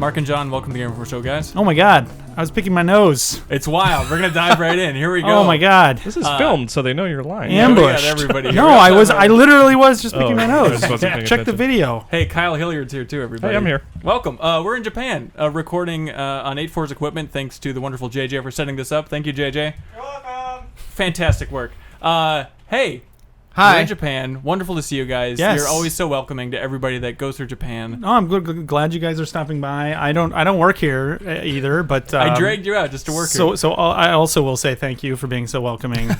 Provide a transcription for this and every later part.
Mark and John, welcome to the Game Before Show, guys. Oh my god, I was picking my nose. It's wild. We're gonna dive right in. Here we go. Oh my god, this is filmed, so they know you're lying. Ambushed. Everybody. No, I literally was just picking my nose. Check the video. Hey, Kyle Hilliard's here too, everybody. Hey, I'm here. Welcome. We're in Japan, recording on 8-4's equipment. Thanks to the wonderful JJ for setting this up. Thank you, JJ. You're welcome. Fantastic work. Hey. Hi. We're in Japan. Wonderful to see you guys. Yes. You're always so welcoming to everybody that goes through Japan. No, I'm glad you guys are stopping by. I don't work here either, but I dragged you out just to work here. So I also will say thank you for being so welcoming.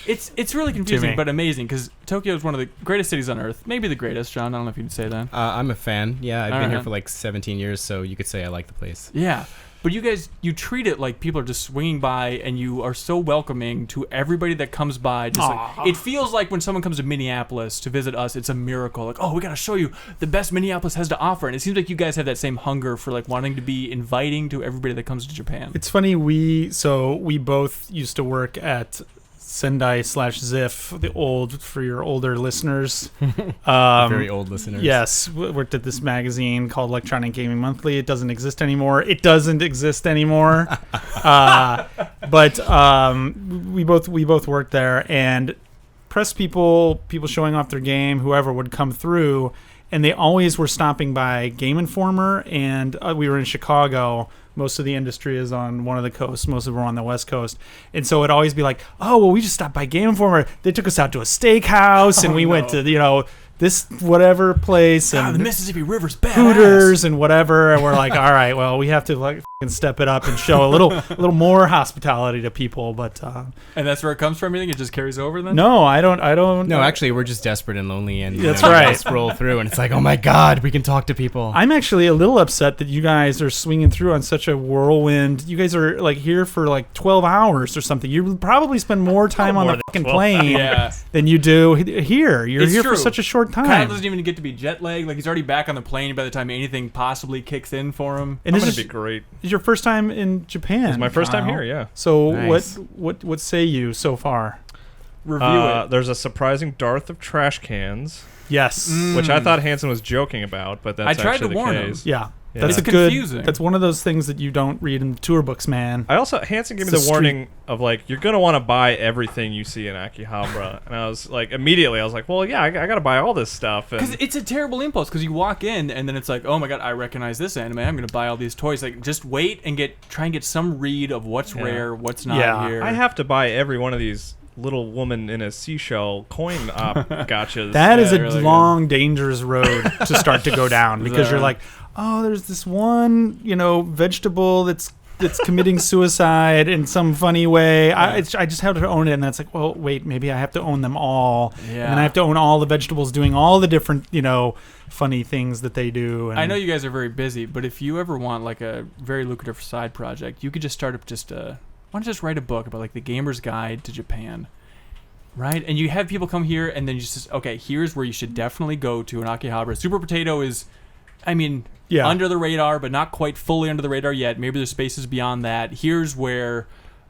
It's really confusing but amazing because Tokyo is one of the greatest cities on earth. Maybe the greatest, John. I don't know if you'd say that. I'm a fan. Yeah, I've All been right. here for like 17 years, so you could say I like the place. Yeah. But you guys, you treat it like people are just swinging by, and you are so welcoming to everybody that comes by. Just like, it feels like when someone comes to Minneapolis to visit us, it's a miracle. Like, oh, we got to show you the best Minneapolis has to offer. And it seems like you guys have that same hunger for like wanting to be inviting to everybody that comes to Japan. It's funny, we both used to work at Sendai/Ziff, for your older listeners. Very old listeners. Yes, worked at this magazine called Electronic Gaming Monthly. It doesn't exist anymore. But we both worked there, and press people showing off their game, whoever would come through, and they always were stopping by Game Informer, and we were in Chicago. Most of the industry is on one of the coasts. Most of them are on the West Coast. And so it'd always be like, oh, well, we just stopped by Game Informer. They took us out to a steakhouse, and we went to, this whatever place. God, and the Mississippi River's badass. Hooters and whatever. And we're like, all right, well, we have to step it up and show a little more hospitality to people. But and that's where it comes from. You think it just carries over then? no, I don't. No, actually, we're just desperate and lonely, and That's we right. scroll through, and it's like, oh my god, we can talk to people. I'm actually a little upset that you guys are swinging through on such a whirlwind. You guys are like here for like 12 hours or something. You probably spend more time on the fucking plane than you do here. You're It's here true. for such a short time. Kyle doesn't even get to be jet lagged. Like he's already back on the plane by the time anything possibly kicks in for him. And It's this gonna is be great. your first time in Japan. It's my first time Kyle. here, yeah. So Nice. what say you so far? Review it. There's a surprising dearth of trash cans, Yes. which I thought Hanson was joking about, but that's I tried actually to warn the him. case. Yeah. Yeah. That's It's a good. confusing. That's one of those things that you don't read in tour books, man. Hanson gave me It's the a warning of like, you're gonna want to buy everything you see in Akihabara, and I was like, immediately, I was like, well, yeah, I gotta buy all this stuff. Because And it's a terrible impulse. Because you walk in and then it's like, oh my god, I recognize this anime. I'm gonna buy all these toys. Like, just wait and try and get some read of what's rare, what's not Yeah. here. I have to buy every one of these little woman in a seashell coin gotchas. That is a really long, dangerous road to start to go down because you're like, oh, there's this one, vegetable that's committing suicide in some funny way. I just have to own it, and that's like, well, wait, maybe I have to own them all, and then I have to own all the vegetables doing all the different, funny things that they do. And I know you guys are very busy, but if you ever want like a very lucrative side project, you could just start up why don't you just write a book about like the gamer's guide to Japan, right? And you have people come here, and then you just okay, here's where you should definitely go to in Akihabara. Super Potato is, under the radar, but not quite fully under the radar yet. Maybe there's spaces beyond that. Here's where,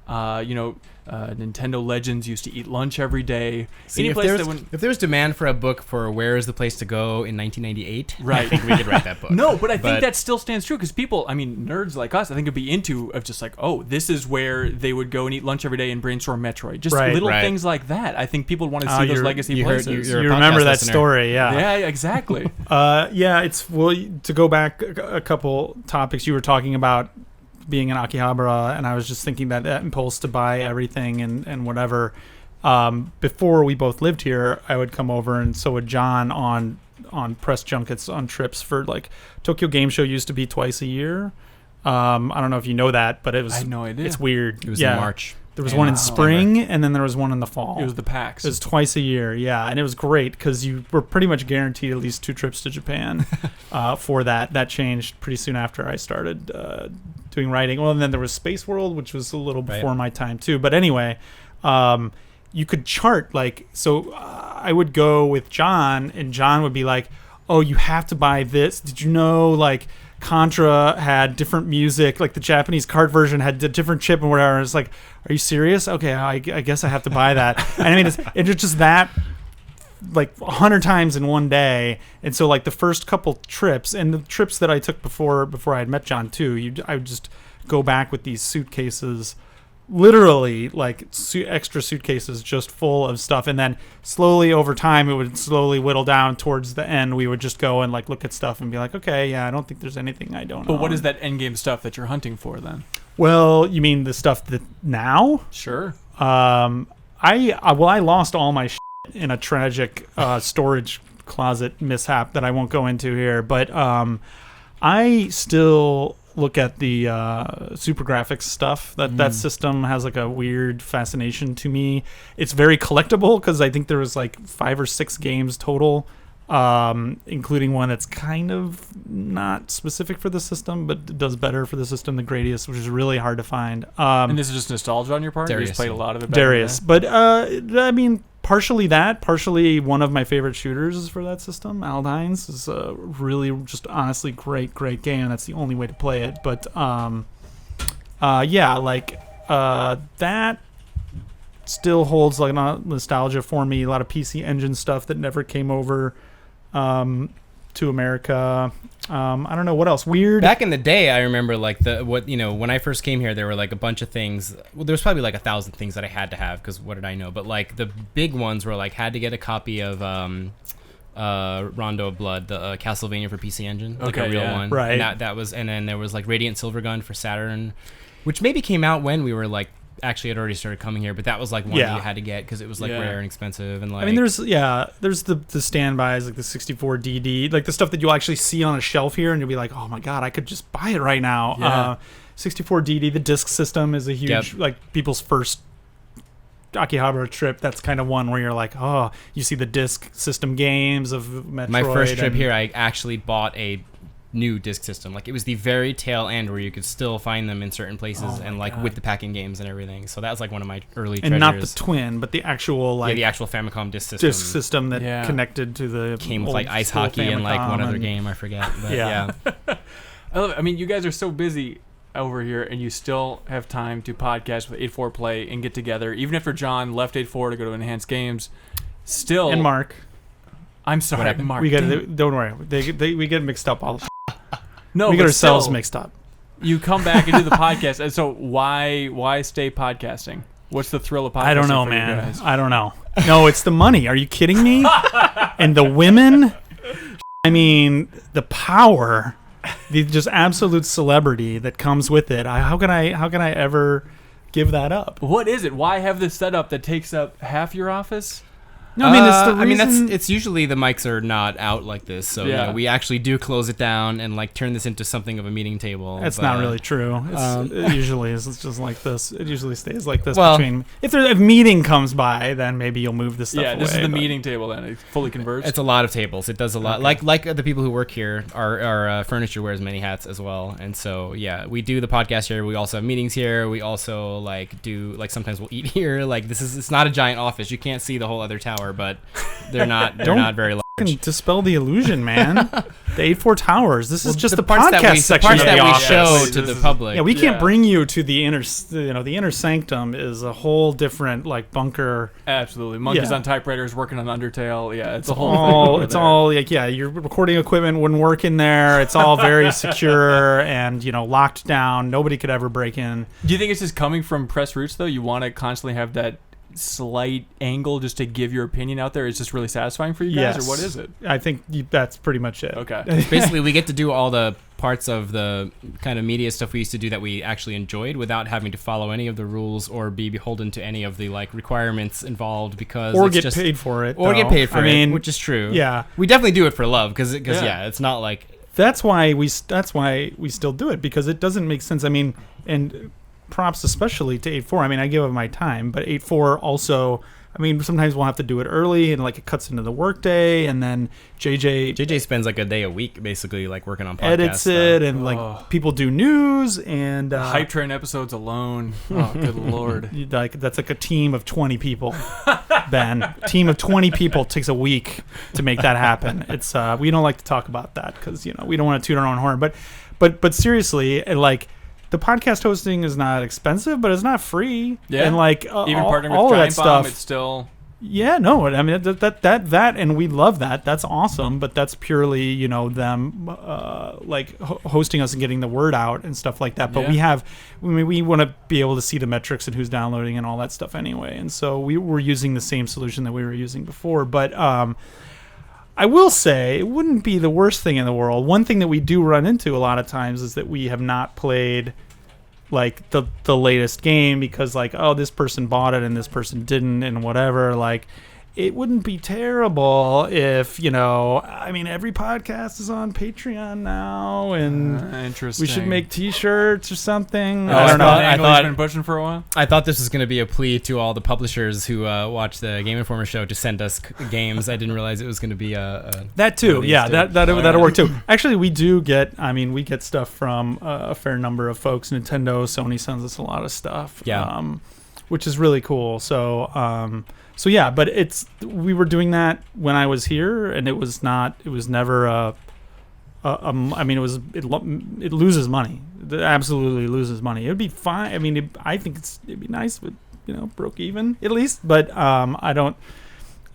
Nintendo Legends used to eat lunch every day. See, if there's demand for a book for where is the place to go in 1998, right? I think we could write that book. No, but I think that still stands true because people, nerds like us, I think would be into of just like, oh, this is where they would go and eat lunch every day and brainstorm Metroid. Just little things like that. I think people would want to see those legacy places. You're a you remember podcast that listener. story, yeah. Yeah, exactly. To go back a couple topics, you were talking about being in Akihabara, and I was just thinking that impulse to buy everything and whatever. Before we both lived here, I would come over, and so would John on press junkets on trips for like Tokyo Game Show used to be twice a year. I don't know if you know that, but it was. I had no idea. It's weird. It was in March. There was one in spring, and then there was one in the fall. It was the PAX. It was twice a year, yeah, and it was great because you were pretty much guaranteed at least 2 trips to Japan for that. That changed pretty soon after I started doing writing. Well, and then there was Space World, which was a little before my time too. But anyway, you could chart I would go with John, and John would be like, "Oh, you have to buy this. Did you know Contra had different music, like the Japanese cart version had a different chip and whatever." It's like, are you serious? Okay, I guess I have to buy that. And it's just that like 100 times in one day. And so like the first couple trips, and the trips that I took before I had met John too, I would just go back with these suitcases, literally like extra suitcases just full of stuff, and then slowly over time it would slowly whittle down. Towards the end we would just go and like look at stuff and be like, okay, yeah, I don't think there's anything I don't know. But what is that end game stuff that you're hunting for then? Well, you mean the stuff that now? Sure. I lost all my shit in a tragic storage closet mishap that I won't go into here, but I still look at the super graphics stuff. That system has like a weird fascination to me. It's very collectible because I think there was like 5 or 6 games total, including one that's kind of not specific for the system but does better for the system, the Gradius, which is really hard to find. And this is just nostalgia on your part? Darius. You just played a lot of it back Darius. But I mean, partially that, partially one of my favorite shooters is for that system. Aldines is a really just honestly great game. That's the only way to play it. But yeah, like that still holds like nostalgia for me. A lot of PC Engine stuff that never came over to America. I don't know what else weird. Back in the day, I remember like when I first came here, there were like a bunch of things. Well, there was probably like 1,000 things that I had to have because what did I know? But like the big ones were like had to get a copy of Rondo of Blood, the Castlevania for PC Engine, like a real one, right? And that was, and then there was like Radiant Silvergun for Saturn, which maybe came out when we were like. Actually, it already started coming here, but that was like one that you had to get because it was like rare and expensive. And like, I mean, there's the standbys like the 64DD, like the stuff that you'll actually see on a shelf here, and you'll be like, oh my god, I could just buy it right now. Yeah. 64DD, the disc system is a huge like people's first Akihabara trip. That's kind of one where you're like, oh, you see the disc system games of Metroid. My first trip here, I actually bought a new disc system. Like it was the very tail end where you could still find them in certain places and like with the packing games and everything. So that was like one of my early treasures. And not the twin, but the actual like the actual Famicom disc system. That connected to the came with like ice hockey and like one other game I forget. But yeah. I love it. I mean, you guys are so busy over here, and you still have time to podcast with 8-4 Play and get together. Even after John left 8-4 to go to Enhanced Games, still and Mark. I'm sorry, Mark. We don't worry. We get mixed up all the. No, we get ourselves still, mixed up. You come back and do the podcast, and so why stay podcasting? What's the thrill of podcasting? I don't know, for man. You guys? I don't know. No, it's the money. Are you kidding me? And the women. I mean, the power, the just absolute celebrity that comes with it. How can I ever give that up? What is it? Why have this setup that takes up half your office? No, I mean it's the reason. I mean it's usually the mics are not out like this, so you know, we actually do close it down and like turn this into something of a meeting table. That's not really true. It usually is. It's just like this. It usually stays like this. Well, between if a meeting comes by, then maybe you'll move this stuff away. Yeah, this is the meeting table then. It fully converts. It's a lot of tables. It does a lot. Okay. Like the people who work here, our furniture wears many hats as well, and so yeah, we do the podcast here. We also have meetings here. We also like do like sometimes we'll eat here. Like it's not a giant office. You can't see the whole other tower, but they're not very large. Dispel the illusion, man. The 8-4 Towers. This is just the parts podcast section that we office. show to the public. Yeah, we can't bring you to the inner. The inner sanctum is a whole different like bunker. Absolutely, monkeys on typewriters working on Undertale. Yeah, it's a whole thing. It's all like your recording equipment wouldn't work in there. It's all very secure and locked down. Nobody could ever break in. Do you think it's just coming from press roots though? You want to constantly have that slight angle just to give your opinion out there? Is just really satisfying for you guys, or what is it? I think that's pretty much it. Okay. Basically, we get to do all the parts of the kind of media stuff we used to do that we actually enjoyed without having to follow any of the rules or be beholden to any of the like requirements involved because or get paid for it. Or get paid for it, which is true. Yeah, we definitely do it for love because it's not like that's why we still do it because it doesn't make sense. I mean, and props especially to 8-4. I mean, I give it my time, but 8-4 also, I mean, sometimes we'll have to do it early and like it cuts into the workday, and then JJ spends like a day a week basically like working on podcasts, edits it, and like people do news and hype train episodes alone. Oh, good lord! Like that's like a team of 20 people. Ben, team of 20 people takes a week to make that happen. It's we don't like to talk about that because we don't want to toot our own horn, but seriously, like. The podcast hosting is not expensive, but it's not free. Yeah, and like even partnering with all Giant that Bomb, stuff, it's still Yeah, no, I mean that, and we love that. That's awesome, but that's purely, you know, them like hosting us and getting the word out and stuff like that. But we want to be able to see the metrics and who's downloading and all that stuff anyway. And so we were using the same solution that we were using before. But I will say it wouldn't be the worst thing in the world. One thing that we do run into a lot of times is that we have not played like the latest game because like, oh, this person bought it and this person didn't and whatever. Like, it wouldn't be terrible if, you know, I mean, every podcast is on Patreon now, and interesting. we should make T-shirts or something. I don't know. I thought been pushing for a while. I thought this was going to be a plea to all the publishers who watch the Game Informer show to send us games. I didn't realize it was going to be that too. Yeah, that'll work too. Actually, we do get. I mean, we get stuff from a fair number of folks. Nintendo, Sony sends us a lot of stuff. Yeah. Which is really cool. So. So yeah, but we were doing that when I was here, and it was never I mean, it loses money. It absolutely loses money. It would be fine. I mean, I think it'd be nice, but you know, broke even at least. But I don't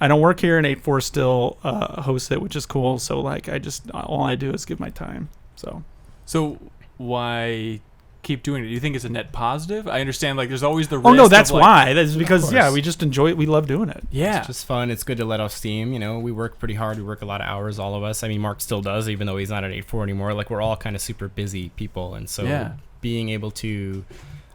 work here, and 8.4 still hosts it, which is cool. So like, all I do is give my time. So why keep doing it? Do you think it's a net positive? I understand, like, there's always the risk. Oh no, that's of, like, why. That's because we just enjoy it. We love doing it. Yeah, it's just fun. It's good to let off steam. You know, we work pretty hard. We work a lot of hours, all of us. I mean, Mark still does, even though he's not at 8.4 anymore. Like, we're all kind of super busy people, and so being able to,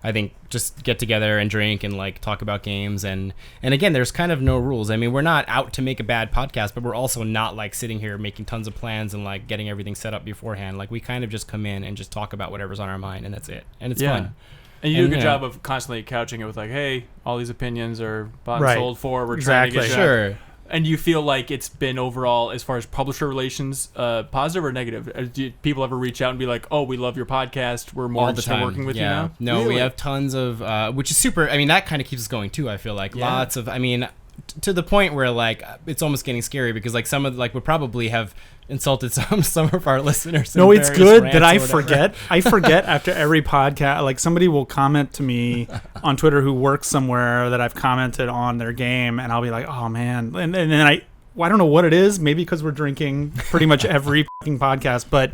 I think, just get together and drink and like talk about games and again, there's kind of no rules. I mean, we're not out to make a bad podcast, but we're also not like sitting here making tons of plans and like getting everything set up beforehand. Like, we kind of just come in and just talk about whatever's on our mind, and that's it. And it's fun. And you do a good job of constantly couching it with like, hey, all these opinions are bought and sold for. We're trying to get sure. And you feel like it's been overall, as far as publisher relations, positive or negative? Do people ever reach out and be like, "Oh, we love your podcast. We're more interested in working with you now"? No, really? We have tons of, which is super. I mean, that kind of keeps us going too. I feel like lots of. I mean, to the point where like it's almost getting scary because like some of like would probably have insulted some of our listeners. No, it's good that I forget. I forget after every podcast. Like, somebody will comment to me on Twitter who works somewhere that I've commented on their game, and I'll be like, oh man, and then I don't know what it is. Maybe because we're drinking pretty much every fucking podcast, but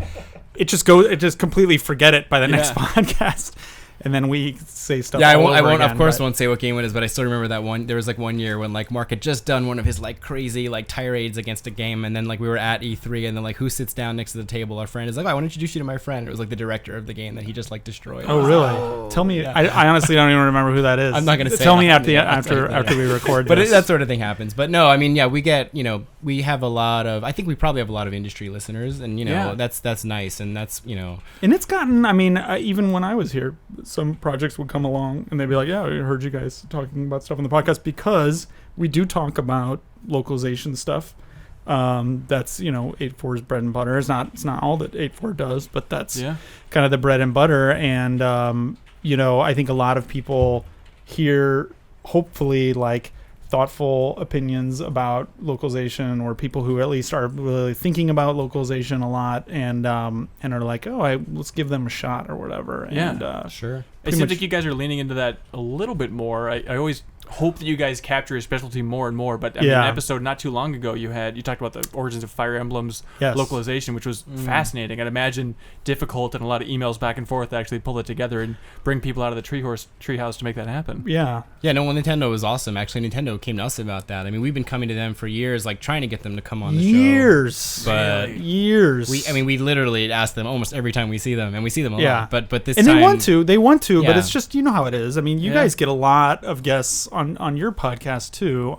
it just completely forget it by the next podcast. And then we say stuff. Yeah, all I won't. again, of course, won't say what game it is, but I still remember that one. There was like 1 year when like Mark had just done one of his like crazy like tirades against a game, and then like we were at E3, and then like who sits down next to the table? Our friend is like, "Oh, I want to introduce you to my friend." It was like the director of the game that he just like destroyed. Oh, really? Tell me. Yeah. I honestly don't even remember who that is. I'm not gonna say. Tell me after we record. But this. That sort of thing happens. But no, I mean, yeah, we get, you know, we have a lot of. I think we probably have a lot of industry listeners, and you know, that's nice, and that's, you know. And it's gotten. I mean, even when I was here, some projects would come along and they'd be like, yeah, I heard you guys talking about stuff on the podcast, because we do talk about localization stuff. That's, you know, 8.4's bread and butter. It's not all that 8.4 does, but that's kind of the bread and butter. And you know, I think a lot of people hear hopefully like thoughtful opinions about localization, or people who at least are really thinking about localization a lot, and are like, oh, let's give them a shot or whatever. And sure. It seems like you guys are leaning into that a little bit more. I always hope that you guys capture your specialty more and more. But I mean, an episode not too long ago, you talked about the origins of Fire Emblem's localization, which was fascinating. I'd imagine difficult, and a lot of emails back and forth to actually pull it together and bring people out of the treehouse to make that happen. Yeah. No, well, Nintendo was awesome. Actually, Nintendo came to us about that. I mean, we've been coming to them for years, like trying to get them to come on the show. But years. We literally ask them almost every time we see them, and we see them a lot. But this and time, they want to, but it's just, you know how it is. I mean, you guys get a lot of guests on your podcast too,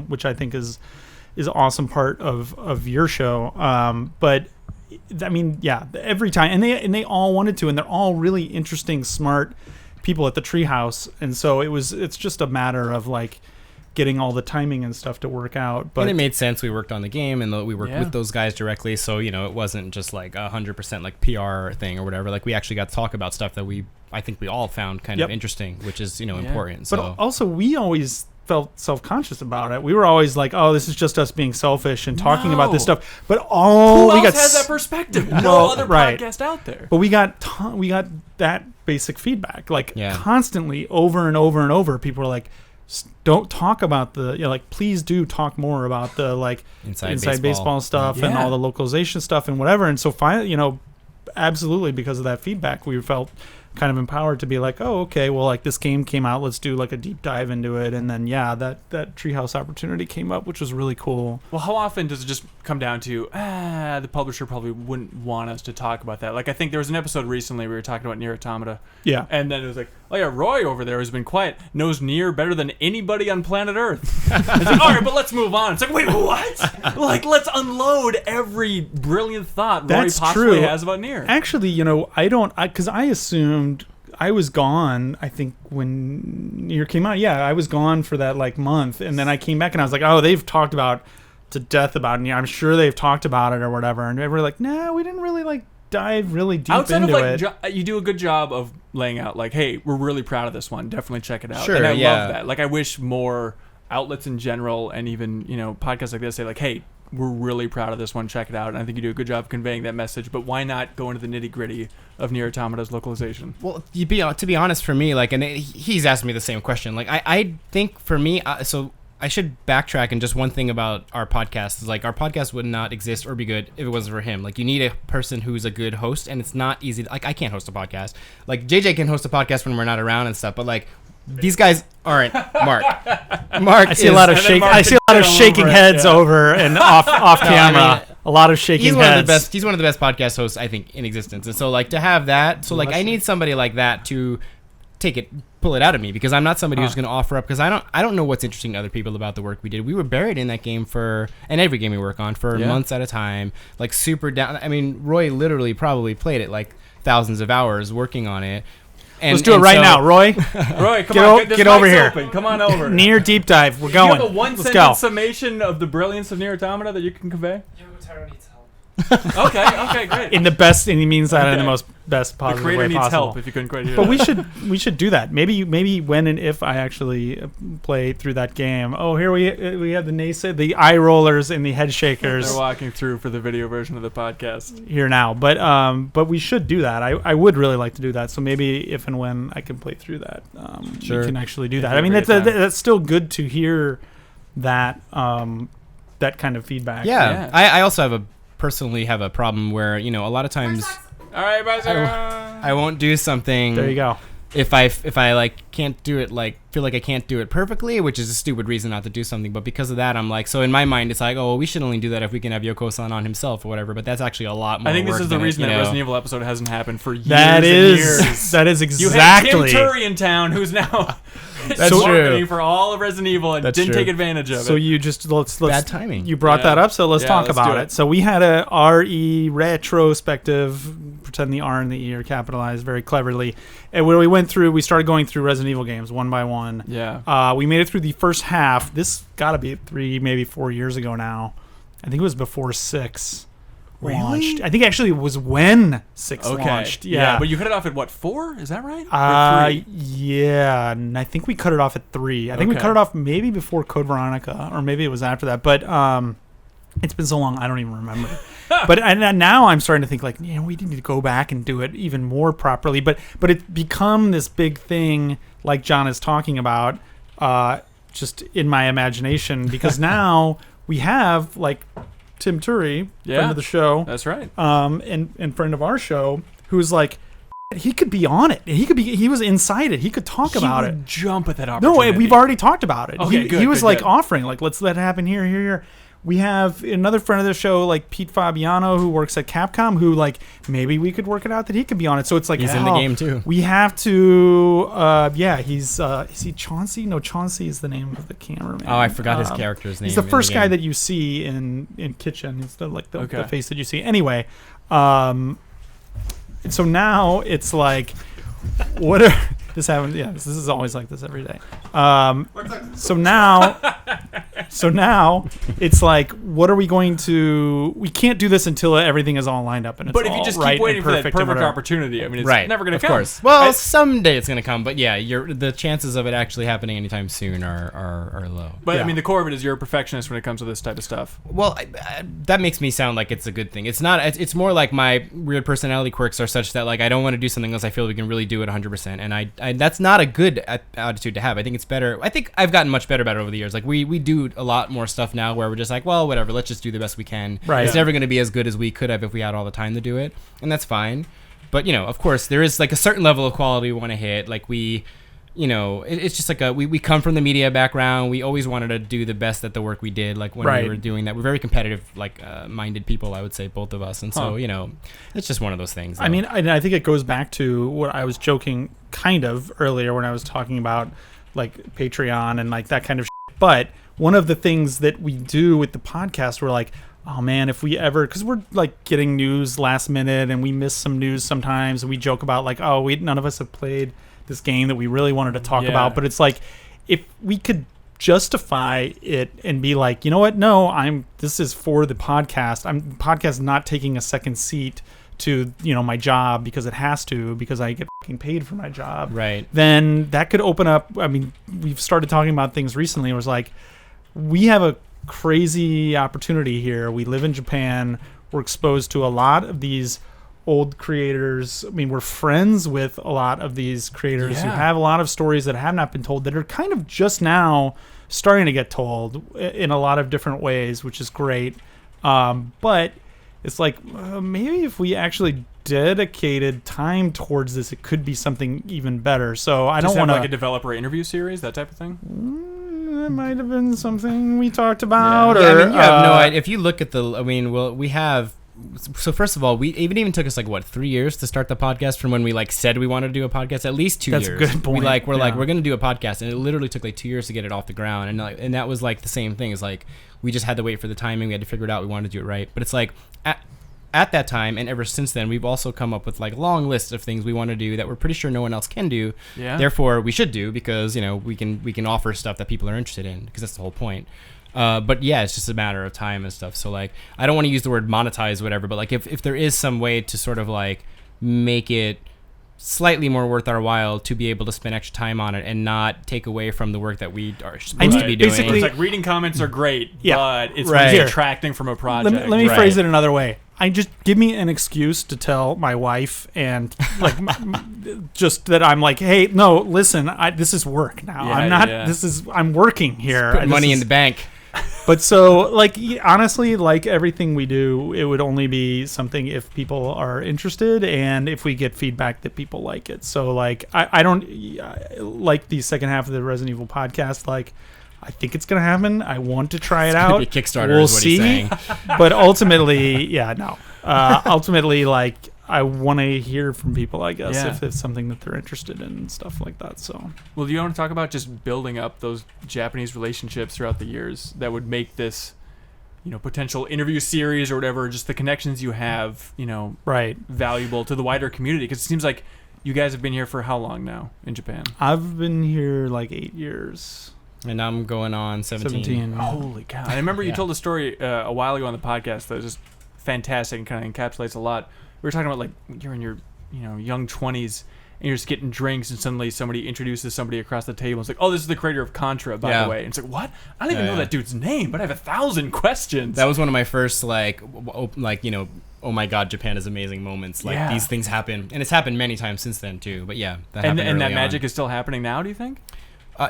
which I think is an awesome part of your show. But I mean, every time, and they all wanted to, and they're all really interesting, smart people at the Treehouse, and so it's just a matter of like getting all the timing and stuff to work out. But and it made sense. We worked on the game, and we worked with those guys directly, so you know, it wasn't just like 100% like PR thing or whatever. Like, we actually got to talk about stuff that I think we all found kind of interesting, which is, you know, important. But also, we always felt self-conscious about it. We were always like, oh, this is just us being selfish and talking about this stuff. But who else has that perspective? No other podcast out there. But we got that basic feedback, like constantly, over and over and over. People were like, don't talk about the like please do talk more about the like inside baseball stuff and all the localization stuff and whatever. And so finally, absolutely, because of that feedback, we felt kind of empowered to be like, oh, okay, well, like this game came out, let's do like a deep dive into it. And then that Treehouse opportunity came up, which was really cool. Well, how often does it just come down to the publisher probably wouldn't want us to talk about that? Like, I think there was an episode recently we were talking about Nier Automata. Yeah. And then it was like, oh yeah, Roy over there has been quiet, knows Nier better than anybody on planet Earth. It's like, all right, but let's move on. It's like, wait, what? Like, let's unload every brilliant thought Roy possibly has about Nier. Actually, because I assumed I was gone, I think, when Nier came out. Yeah, I was gone for that like month, and then I came back and I was like, oh, they've talked about to death about Nier. I'm sure they've talked about it or whatever. And they were like, no, we didn't really like dive really deep outside into of like it. you do a good job of laying out like, hey, we're really proud of this one, definitely check it out. Sure, and I love that. Like, I wish more outlets in general and even podcasts like this say like, hey, we're really proud of this one, check it out. And I think you do a good job of conveying that message, but why not go into the nitty-gritty of Nier Automata's localization? Well, to be honest, for me, like, and he's asked me the same question, like, I think for me, so I should backtrack. And just one thing about our podcast is like, our podcast would not exist or be good if it wasn't for him. Like, you need a person who's a good host, and it's not easy. Like, I can't host a podcast. Like, JJ can host a podcast when we're not around and stuff, but like, these guys aren't. Mark. I see a lot of shaking heads over and off camera. I mean, a lot of shaking heads. He's one of the best podcast hosts, I think, in existence. And so, like, to have that, so like, I need somebody like that to pull it out of me, because I'm not somebody who's going to offer up, because I don't know what's interesting to other people about the work we did. We were buried in that game and every game we work on for months at a time, like super down. I mean, Roy literally probably played it like thousands of hours working on it. Let's do it right now, Roy. Roy, come on, get over here. Open. Come on over. Nier deep dive. We're going. Do you have a one-sentence summation of the brilliance of Nier Automata that you can convey? Yogotaro needs help. Okay, great. In the best, and he means that in the most best possible way possible. The creator needs help. If you couldn't quite hear but that. we should do that. Maybe when and if I actually play through that game. Oh, here we have the eye rollers and the head shakers. They're walking through for the video version of the podcast here now. But we should do that. I would really like to do that. So maybe if and when I can play through that, sure, we can actually do that. I mean, that's still good to hear that that kind of feedback. Yeah. I also personally have a problem where, a lot of times, all right, I won't do something. There you go. If I like can't do it, like feel like I can't do it perfectly, which is a stupid reason not to do something, but because of that, I'm like, so in my mind, it's like, oh, well, we should only do that if we can have Yoko-san on himself or whatever. But that's actually a lot more. I think this work is the than reason that Resident Evil episode hasn't happened for years. That is exactly. You had Tim Turry in town, who's now true for all of Resident Evil and didn't take advantage of it. So you just let's bad timing. You brought that up, so let's talk about it. So we had a RE retrospective. Pretend the R and the E are capitalized very cleverly. And where we started going through Resident Evil games one by one. Yeah. We made it through the first half. This got to be 3, maybe 4 years ago now. I think it was before 6 launched. I think actually it was when 6 launched. Yeah. But you cut it off at what, 4? Is that right? Yeah. And I think we cut it off at 3. I think we cut it off maybe before Code Veronica, or maybe it was after that. But it's been so long, I don't even remember. But and now I'm starting to think like, we need to go back and do it even more properly. But it's become this big thing, like John is talking about, just in my imagination, because now we have like Tim Turry, friend of the show. That's right. And friend of our show, who's like, he could be on it. He was inside it. He could talk about it. Jump at that opportunity. No, we've already talked about it. Okay, he was offering, like, let's let it happen here. We have another friend of the show, like Pete Fabiano, who works at Capcom, who like maybe we could work it out that he could be on it. So it's like he's in the game too. We have to. He's is he Chauncey? No, Chauncey is the name of the cameraman. Oh, I forgot his character's name. He's the first guy that you see in Kitchen. He's the face that you see. Anyway, so now it's like, what are this happened? Yeah, this is always like this every day. So now So now it's like, what are we going to? We can't do this until everything is all lined up and it's But if all you just right keep waiting and for that perfect and perfect whatever. opportunity, I mean, it's Right, never going to of come. course. Well, someday it's gonna come, but yeah, the chances of it actually happening anytime soon are low. But Yeah. I mean, the core of it is you're a perfectionist when it comes to this type of stuff. Well, that makes me sound like it's a good thing. It's not. It's more like my weird personality quirks are such that like I don't want to do something unless I feel we can really do it 100%, and I that's not a good attitude to have. I think it's better. I think I've gotten much better about it over the years. Like we do a lot more stuff now where we're just like, well, whatever, let's just do the best we can. Right. It's never going to be as good as we could have if we had all the time to do it, and that's fine. But of course, there is like a certain level of quality we want to hit. Like it's just like we come from the media background. We always wanted to do the best at the work we did. Like when we were doing that, we're very competitive, like minded people. I would say both of us, and so it's just one of those things. I mean, I think it goes back to what I was joking kind of earlier when I was talking about like Patreon and like that kind of shit. But one of the things that we do with the podcast, we're like, oh man, if we ever, because we're like getting news last minute and we miss some news sometimes, and we joke about like, oh, none of us have played this game that we really wanted to talk about. But it's like, if we could justify it and be like, you know what, no, this is for the podcast. The podcast is not taking a second seat to my job because it has to, because I get fucking paid for my job, right? Then that could open up. I mean, we've started talking about things recently. It was like, we have a crazy opportunity here. We live in Japan. We're exposed to a lot of these old creators. I mean, we're friends with a lot of these creators who have a lot of stories that have not been told, that are kind of just now starting to get told in a lot of different ways, which is great. But it's like, maybe if we actually dedicated time towards this, it could be something even better. So I don't want like a developer interview series, that type of thing. That might have been something we talked about. Yeah, I mean, you have no idea. If you look at we have. So first of all, it even took us like 3 years to start the podcast from when we like said we wanted to do a podcast. At least 2 years. That's a good point. We're going to do a podcast, and it literally took like 2 years to get it off the ground. And that was like the same thing. It's like we just had to wait for the timing. We had to figure it out. We wanted to do it right. But it's like at that time and ever since then, we've also come up with like long lists of things we want to do that we're pretty sure no one else can do. Yeah. Therefore, we should do, because we can offer stuff that people are interested in, because that's the whole point. But yeah, it's just a matter of time and stuff. So like, I don't want to use the word monetize, whatever, but like if there is some way to sort of like make it slightly more worth our while to be able to spend extra time on it and not take away from the work that we are supposed to be doing. Basically, it's like reading comments are great, but it's detracting from a project. Let me phrase it another way. Just give me an excuse to tell my wife and like just that I'm like, hey, no, listen, this is work now. I'm not. I'm working here. Putting money in the bank. But so, like, honestly, like everything we do, it would only be something if people are interested and if we get feedback that people like it. So, like, I don't like the second half of the Resident Evil podcast. Like, I think it's going to happen. I want to try it out. Be Kickstarter we'll is what see. He's saying. But ultimately, ultimately, like, I want to hear from people, I guess, if it's something that they're interested in and stuff like that. So, well, do you want to talk about just building up those Japanese relationships throughout the years that would make this, potential interview series or whatever, just the connections you have, valuable to the wider community? Because it seems like you guys have been here for how long now in Japan? I've been here like 8 years. And I'm going on 17. Holy cow. I remember you told a story a while ago on the podcast that was just fantastic and kind of encapsulates a lot. We were talking about, like, you're in your young 20s and you're just getting drinks and suddenly somebody introduces somebody across the table. It's like, oh, this is the creator of Contra, by the way. And it's like, what? I don't even know that dude's name, but I have 1,000 questions. That was one of my first, oh my God, Japan is amazing moments. Like, these things happen. And it's happened many times since then, too. But yeah, that happened and that early magic on. is still happening now, do you think?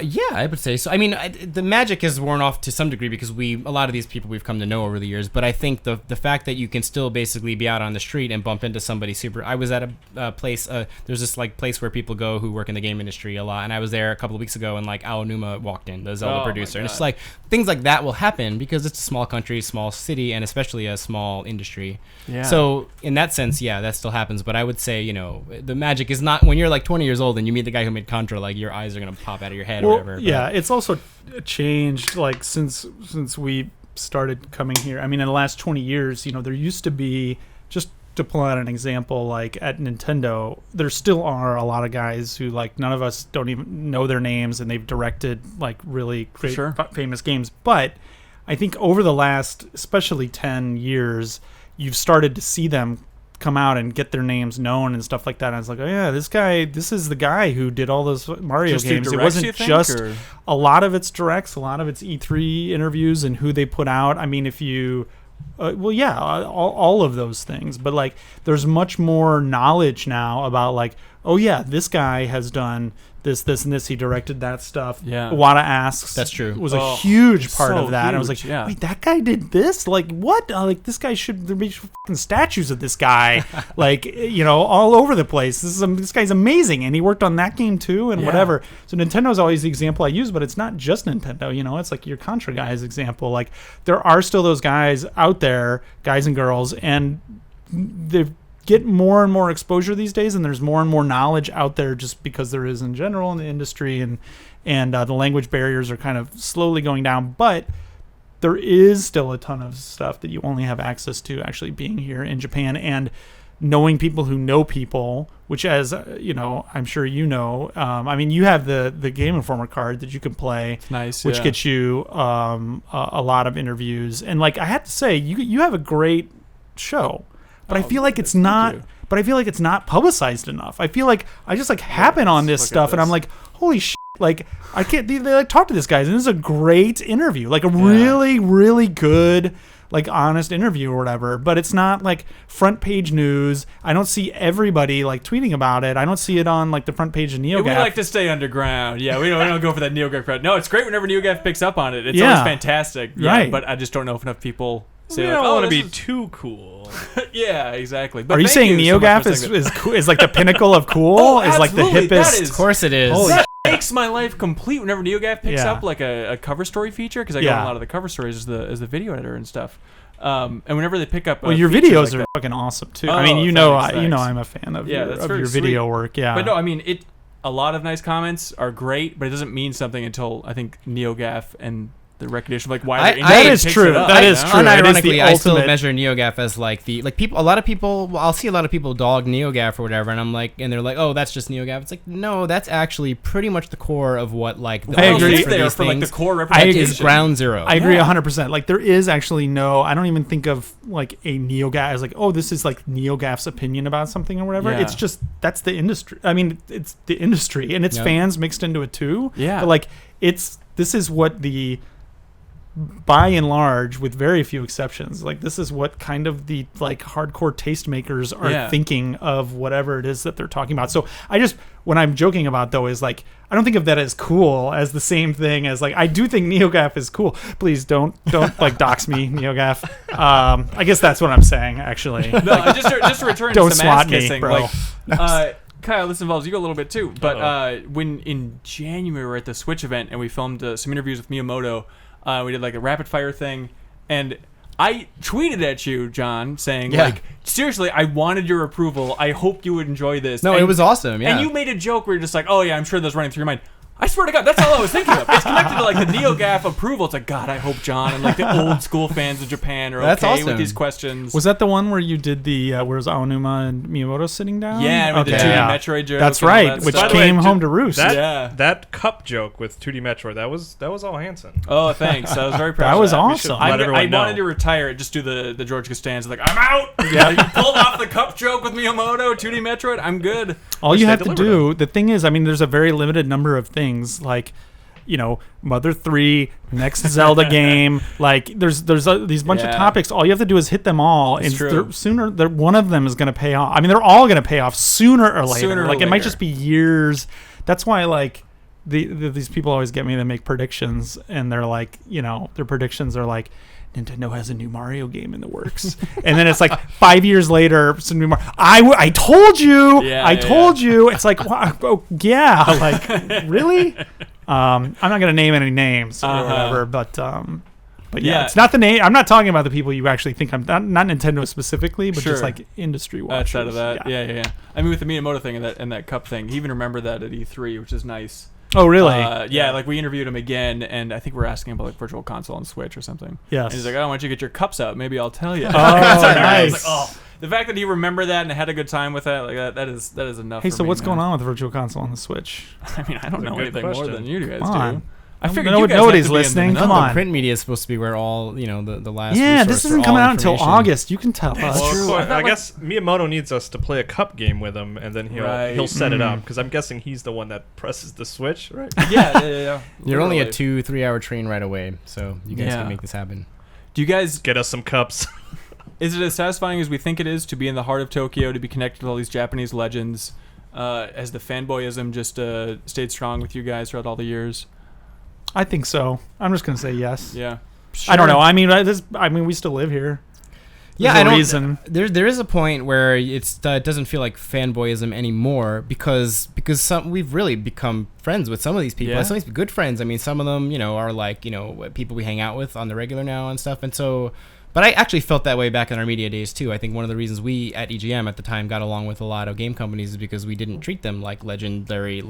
Yeah, I would say so. I mean, the magic has worn off to some degree because a lot of these people we've come to know over the years. But I think the fact that you can still basically be out on the street and bump into somebody super. I was at a place. There's this like place where people go who work in the game industry a lot, and I was there a couple of weeks ago, and like Aonuma walked in, the Zelda producer, and it's like things like that will happen because it's a small country, small city, and especially a small industry. Yeah. So in that sense, yeah, that still happens. But I would say, the magic is not when you're like 20 years old and you meet the guy who made Contra, like your eyes are gonna pop out of your head. Or whatever, yeah, it's also changed like since we started coming here. I mean, in the last 20 years, there used to be just to pull out an example, like at Nintendo, there still are a lot of guys who like none of us don't even know their names, and they've directed like really great famous games. But I think over the last, especially 10 years, you've started to see them come out and get their names known and stuff like that. And I was like, oh yeah, this is the guy who did all those Mario just games. It wasn't just a lot of it's directs, a lot of it's E3 interviews and who they put out. I mean, if you, all of those things. But like, there's much more knowledge now about like, oh yeah, this guy has done this, and this. He directed that stuff. Yeah. Iwata Asks. That's true. Was a huge part so of that. Huge, and I was like, wait, that guy did this? Like, what? Like, this guy there be fucking statues of this guy, like, you know, all over the place. This guy's amazing, and he worked on that game too, and whatever. So Nintendo's always the example I use, but it's not just Nintendo. You know, it's like your Contra guys example. Like, there are still those guys out there, guys and girls, and they've get more and more exposure these days, and there's more and more knowledge out there just because there is in general in the industry, and the language barriers are kind of slowly going down. But there is still a ton of stuff that you only have access to actually being here in Japan and knowing people who know people, which, as you know, I'm sure you know. I mean, you have the Game Informer card that you can play. It's nice, which gets you a lot of interviews. And like I have to say, you have a great show. But I feel like it's not. But I feel like it's not publicized enough. I feel like I just like happen on this stuff, and I'm like, holy shit! Like I can't. They like talk to this guy, and this is a great interview, like a really, really good, like honest interview or whatever. But it's not like front page news. I don't see everybody like tweeting about it. I don't see it on like the front page of NeoGAF. We like to stay underground. Yeah, we don't go for that NeoGAF crowd. No, it's great whenever NeoGAF picks up on it. It's always fantastic. Yeah, right. But I just don't know if enough people. We don't want to be too cool. Yeah, exactly. But are you saying NeoGAF is like the pinnacle of cool? Is like the hippest? Of course it is. That makes my life complete whenever NeoGAF picks up like a cover story feature, because I go on a lot of the cover stories as the video editor and stuff. And whenever they pick up, your videos are fucking awesome too. I mean, you know I'm a fan of your video work. Yeah, but no, I mean a lot of nice comments are great, but it doesn't mean something until I think NeoGAF and the recognition, like why that is true. That is true. Unironically, I still measure NeoGAF as like people. A lot of people, I'll see a lot of people dog NeoGAF or whatever, and I'm like, and they're like, oh, that's just NeoGAF. It's like, no, that's actually pretty much the core of what like. I agree. For like the core representation is ground zero. I agree 100%. Like there is actually no. I don't even think of like a NeoGAF as like, oh, this is like NeoGAF's opinion about something or whatever. Yeah. It's just that's the industry. I mean, it's the industry and its fans mixed into it too. Yeah. But like this is what the. By and large, with very few exceptions, like this is what kind of the like hardcore tastemakers are thinking of whatever it is that they're talking about. So when I'm joking about though is like I don't think of that as cool as the same thing as like I do think NeoGAF is cool. Please don't like dox me, NeoGAF. I guess that's what I'm saying actually. No, just to return to some ass kissing, bro. Like, Kyle, this involves you a little bit too. But when in January we were at the Switch event and we filmed some interviews with Miyamoto. We did like a rapid fire thing, and I tweeted at you, John, saying like, seriously, I wanted your approval. I hope you would enjoy this. No, it was awesome. Yeah, and you made a joke where you're just like, oh yeah, I'm sure that's running through your mind. I swear to God, that's all I was thinking of. It's connected to like the NeoGAF approval. It's like, God, I hope John and like the old school fans of Japan are okay with these questions. Was that the one where you did the where was Aonuma and Miyamoto sitting down? Yeah, with the 2D Metroid joke. That's right, which came home to roost. That cup joke with 2D Metroid, that was all Hanson. Oh, thanks. I was very proud. That of was awesome. I wanted to retire and just do the George Costanza. Like, I'm out. Yeah, you pulled off the cup joke with Miyamoto, 2D Metroid. I'm good. All you have to do. The thing is, I mean, there's a very limited number of things like. You know, Mother 3, next Zelda game. Like, there's these bunch of topics. All you have to do is hit them all, and one of them is going to pay off. I mean, they're all going to pay off sooner or later. It might just be years. That's why, like, these people always get me to make predictions, and they're like, you know, their predictions are like, Nintendo has a new Mario game in the works, and then it's like 5 years later, some new Mario. I told you, I told you. It's like, like really. I'm not going to name any names or whatever, but yeah, it's not the name. I'm not talking about the people you actually think. I'm not Nintendo specifically, but just like industry watchers. Outside of that, yeah. I mean, with the Miyamoto thing and that cup thing, he even remembered that at E3, which is nice. Oh, really? Yeah, like we interviewed him again, and I think we're asking him about like Virtual Console on Switch or something. Yes. And he's like, "Oh, why don't you get your cups out? Maybe I'll tell you." Oh, nice. I was like, the fact that he remembered that and had a good time with that, like that is enough. Hey, for so me, what's man. going on with the Virtual Console on the Switch? I mean, I don't know a good anything more question. than you guys Come do. on. I figured you guys Nobody's have to be in the listening. know. Come on. The print media is supposed to be where all the last. Yeah, resource this for isn't all coming out until information. August. You can tell us. Well, true. so I thought, I like- guess Miyamoto needs us to play a cup game with him, and then he'll set it up because I'm guessing he's the one that presses the switch, right? Yeah. You're only a Literally. 2-3 hour train ride away, so you guys Yeah. can make this happen. Do you guys? Get us some cups. Is it as satisfying as we think it is to be in the heart of Tokyo, to be connected to all these Japanese legends? Has the fanboyism just stayed strong with you guys throughout all the years? I think so. I'm just gonna say yes. Yeah. I don't know. I mean, we still live here. Yeah, There's I a don't. reason. There is a point where it doesn't feel like fanboyism anymore because we've really become friends with some of these people. Yeah. Some of these good friends. I mean, some of them are like people we hang out with on the regular now and stuff. And so, but I actually felt that way back in our media days too. I think one of the reasons we at EGM at the time got along with a lot of game companies is because we didn't treat them like legendary,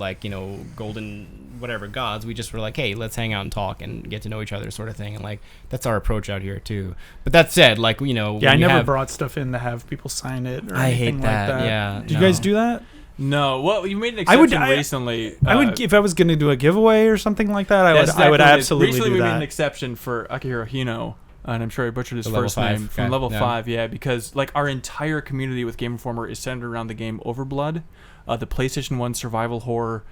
golden whatever gods. We just were like, hey, let's hang out and talk and get to know each other, sort of thing. And like that's our approach out here too. But that said, Yeah, I never brought stuff in to have people sign it. Or I hate anything that. Like that. Yeah. Did you guys do that? No. Well, you made an I would- exception recently. I would, if I was going to do a giveaway or something like that, I would absolutely Recently, do we made that. an exception for Akihiro Hino, and I'm sure I butchered his The level first 5 name guy, from level yeah. 5. Yeah, because like our entire community with Game Informer is centered around the game Overblood, the PlayStation 1 survival horror,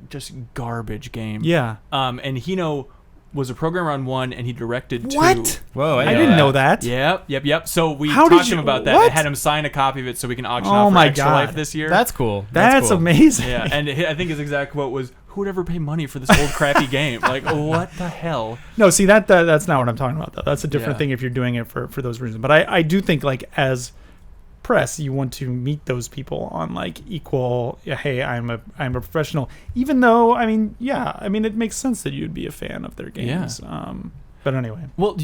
just garbage game. Yeah. And Hino was a programmer on 1, and he directed 2. What? Whoa, I didn't know that. Yep. So we How did talked to him you- about that. what? and had him sign a copy of it so we can auction Oh off for my Extra God. Life this year. That's cool. That's cool. amazing. Yeah, and I think his exact quote was, "Who would ever pay money for this old crappy game? Like, what the hell?" No, see that's not what I'm talking about though. That's a different Yeah. thing if you're doing it for those reasons. But I do think like as press, you want to meet those people on like equal. Hey, I'm a professional. Even though it makes sense that you'd be a fan of their games. But anyway, Well, do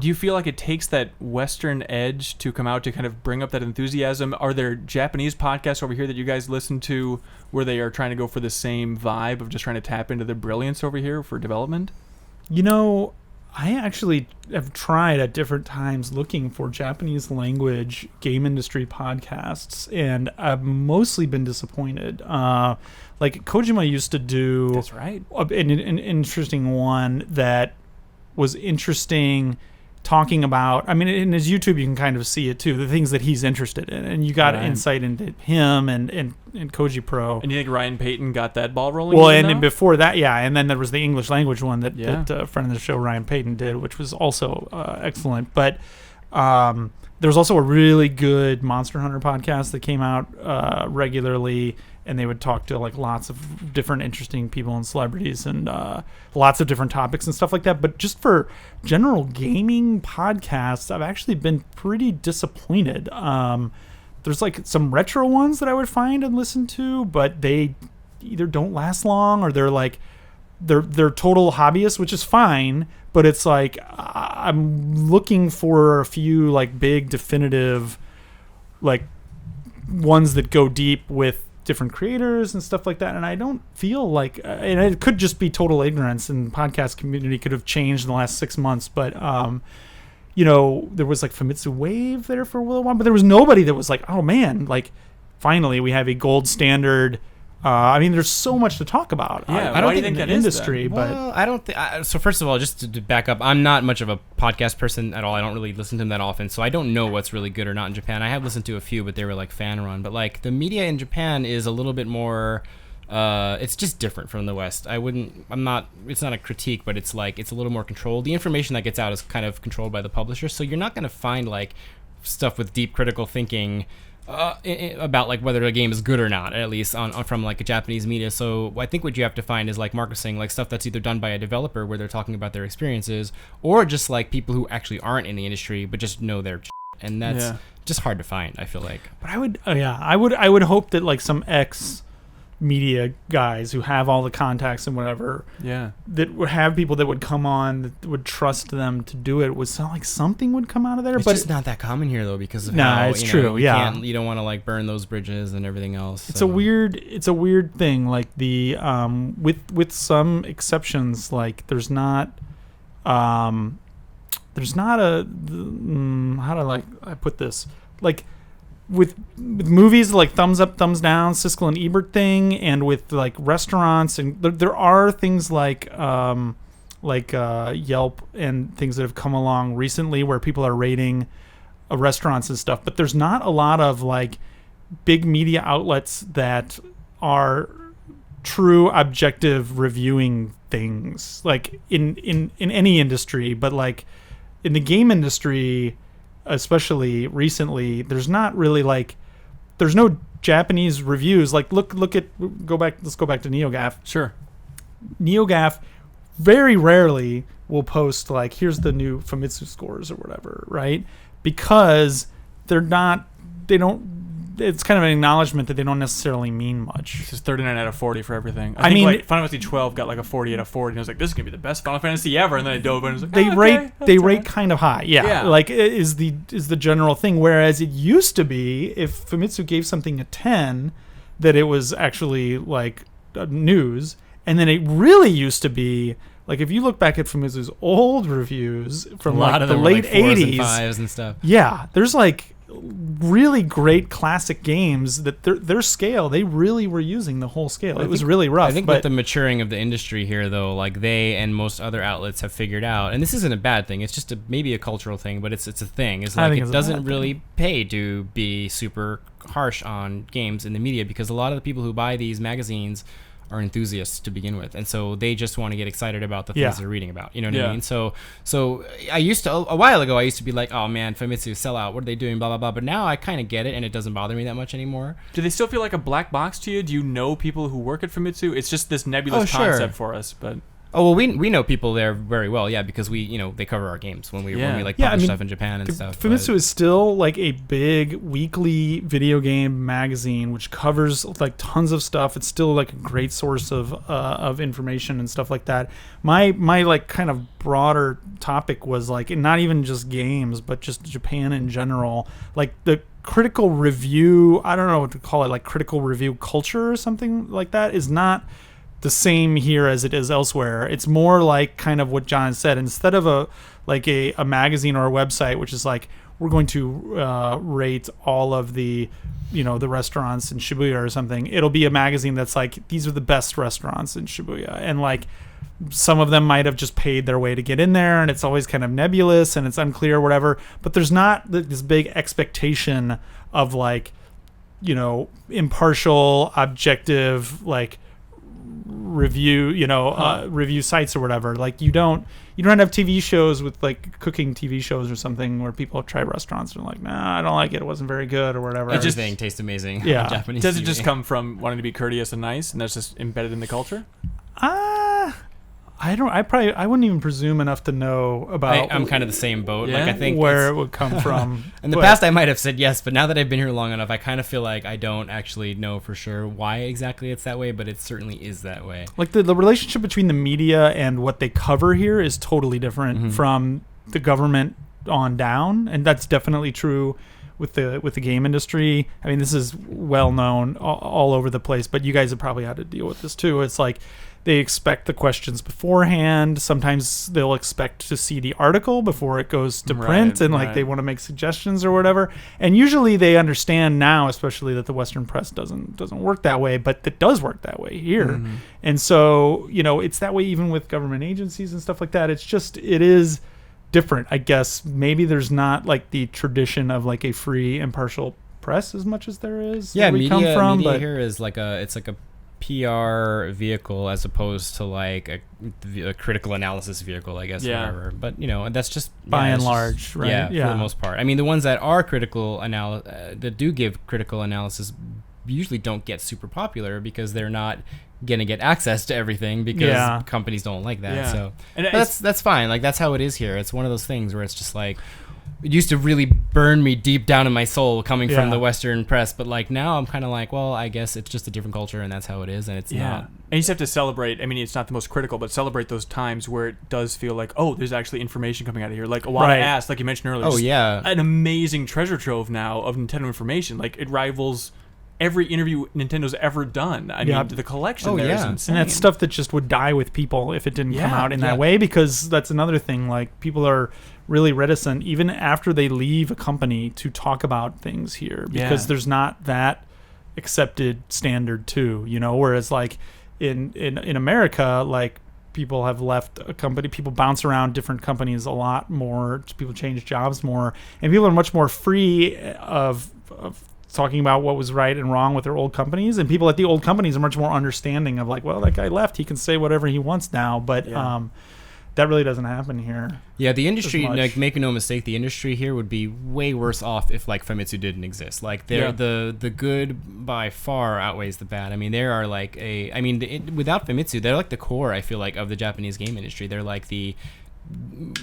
you feel like it takes that Western edge to come out to kind of bring up that enthusiasm? Are there Japanese podcasts over here that you guys listen to where they are trying to go for the same vibe of just trying to tap into the brilliance over here for development? I actually have tried at different times looking for Japanese language game industry podcasts, and I've mostly been disappointed. Like Kojima used to do That's right. an interesting one that was interesting, talking about, in his YouTube you can kind of see it too, the things that he's interested in, and you got Right. insight into him and Koji Pro. And you think Ryan Payton got that ball rolling? Well, even and now? before that, yeah, and then there was the English language one that Yeah. a friend of the show, Ryan Payton, did, which was also excellent. But there was also a really good Monster Hunter podcast that came out regularly, and they would talk to like lots of different interesting people and celebrities and lots of different topics and stuff like that. But just for general gaming podcasts, I've actually been pretty disappointed. There's like some retro ones that I would find and listen to, but they either don't last long or they're total hobbyists, which is fine. But it's like I'm looking for a few like big definitive like ones that go deep with different creators and stuff like that, and I don't feel like, and it could just be total ignorance, and podcast community could have changed in the last 6 months, but there was like Famitsu Wave there for a little while, but there was nobody that was like, oh man, like finally we have a gold standard. There's so much to talk about. Yeah, I don't why do you think think in that the is industry, then? but Well, I don't think. So first of all, just to back up, I'm not much of a podcast person at all. I don't really listen to them that often, so I don't know what's really good or not in Japan. I have listened to a few, but they were like fan run. But like the media in Japan is a little bit more. It's just different from the West. It's not a critique, but it's like it's a little more controlled. The information that gets out is kind of controlled by the publisher, so you're not going to find like stuff with deep critical thinking. About like whether a game is good or not, at least on from like a Japanese media. So I think what you have to find is, like Mark was saying, like stuff that's either done by a developer where they're talking about their experiences, or just like people who actually aren't in the industry but just know their and that's just hard to find, I feel like. But I would hope that like some ex media guys who have all the contacts and whatever, that would have people that would come on that would trust them to do it, would sound like something would come out of there. It's but just not that common here though, because of Nah, how it's true, you yeah. you don't want to like burn those bridges and everything else. it's so. a weird thing, like the with some exceptions, like there's not how do I put this, like with movies, like thumbs up, thumbs down, Siskel and Ebert thing, and with like restaurants, and there are things like Yelp and things that have come along recently where people are rating restaurants and stuff, but there's not a lot of like big media outlets that are true objective reviewing things, like in any industry, but like in the game industry, especially recently, there's not really like, there's no Japanese reviews. Like let's go back to NeoGAF. Sure. NeoGAF very rarely will post like, here's the new Famitsu scores or whatever, right? Because it's kind of an acknowledgement that they don't necessarily mean much. This is 39 out of 40 for everything. I mean, like Final Fantasy 12 got like a 40 out of 40, and I was like, this is gonna be the best Final Fantasy ever. And then I dove in and was like, they rate kind of high, yeah. Like is the general thing. Whereas it used to be, if Famitsu gave something a 10, that it was actually like news, and then it really used to be. Like, if you look back at Famitsu's old reviews from like the late 80s, and 5s and stuff. Yeah, there's like really great classic games that their scale, they really were using the whole scale. It was really rough. I think with the maturing of the industry here, though, like they and most other outlets have figured out, and this isn't a bad thing. It's just maybe a cultural thing, but it's a thing. It's like it doesn't really pay to be super harsh on games in the media, because a lot of the people who buy these magazines are enthusiasts to begin with, and so they just want to get excited about the things they're reading about. You know what I mean? So I used to, a while ago, I used to be like, oh man, Famitsu, sell out. What are they doing? Blah blah blah. But now I kind of get it, and it doesn't bother me that much anymore. Do they still feel like a black box to you? Do you know people who work at Famitsu? It's just this nebulous concept for us, but. Oh well, we know people there very well, yeah, because they cover our games when we like publish stuff in Japan and stuff. Famitsu is still like a big weekly video game magazine which covers like tons of stuff. It's still like a great source of information and stuff like that. My like kind of broader topic was like not even just games, but just Japan in general, like the critical review. I don't know what to call it, like critical review culture or something like that is not the same here as it is elsewhere. It's more like kind of what John said. Instead of a magazine or a website, which is like, we're going to rate all of the, the restaurants in Shibuya or something. It'll be a magazine that's like, these are the best restaurants in Shibuya. And like, some of them might have just paid their way to get in there, and it's always kind of nebulous and it's unclear or whatever. But there's not this big expectation of like, impartial, objective, like, review review sites or whatever. Like you don't have TV shows with like cooking TV shows or something where people try restaurants and are like, nah, I don't like it, wasn't very good or whatever. Everything tastes amazing. Yeah. On Japanese Does TV. it just come from wanting to be courteous and nice, and that's just embedded in the culture? I wouldn't even presume enough to know about. I'm kind of the same boat. Yeah? Like I think where it would come from. In the past, I might have said yes, but now that I've been here long enough, I kind of feel like I don't actually know for sure why exactly it's that way, but it certainly is that way. Like the relationship between the media and what they cover here is totally different from the government on down, and that's definitely true with the game industry. I mean, this is well known all over the place, but you guys have probably had to deal with this too. It's like, they expect the questions beforehand. Sometimes they'll expect to see the article before it goes to print, and like they want to make suggestions or whatever. And usually they understand now, especially that the Western press doesn't work that way, but it does work that way here. And so, it's that way even with government agencies and stuff like that. It is different, I guess. Maybe there's not like the tradition of like a free, impartial press as much as there is. Yeah, where we media, come from, media but here is like a PR vehicle as opposed to like a critical analysis vehicle, I guess, or whatever. But that's just by and large, right? Yeah, for the most part. I mean, the ones that are that do give critical analysis usually don't get super popular because they're not gonna get access to everything because companies don't like that. Yeah. So and that's fine. Like that's how it is here. It's one of those things where it's just like, it used to really burn me deep down in my soul coming from the Western press, but like now I'm kind of like, well, I guess it's just a different culture and that's how it is, and it's not. And you just have to celebrate. I mean, it's not the most critical, but celebrate those times where it does feel like, oh, there's actually information coming out of here. Like Iwata asked, like you mentioned earlier. Oh yeah, an amazing treasure trove now of Nintendo information. Like it rivals every interview Nintendo's ever done. I mean, the collection there is insane. And that's stuff that just would die with people if it didn't come out in that way, because that's another thing. Like, people are really reticent, even after they leave a company, to talk about things here because there's not that accepted standard too, whereas like in America, like people have left a company, people bounce around different companies a lot more, people change jobs more, and people are much more free of talking about what was right and wrong with their old companies, and people at the old companies are much more understanding of like, well, that guy left, he can say whatever he wants now, but that really doesn't happen here. Yeah, the industry, like, make no mistake, the industry here would be way worse off if like Famitsu didn't exist. Like, the good by far outweighs the bad. I mean, there are like without Famitsu, they're like the core, I feel like, of the Japanese game industry. They're like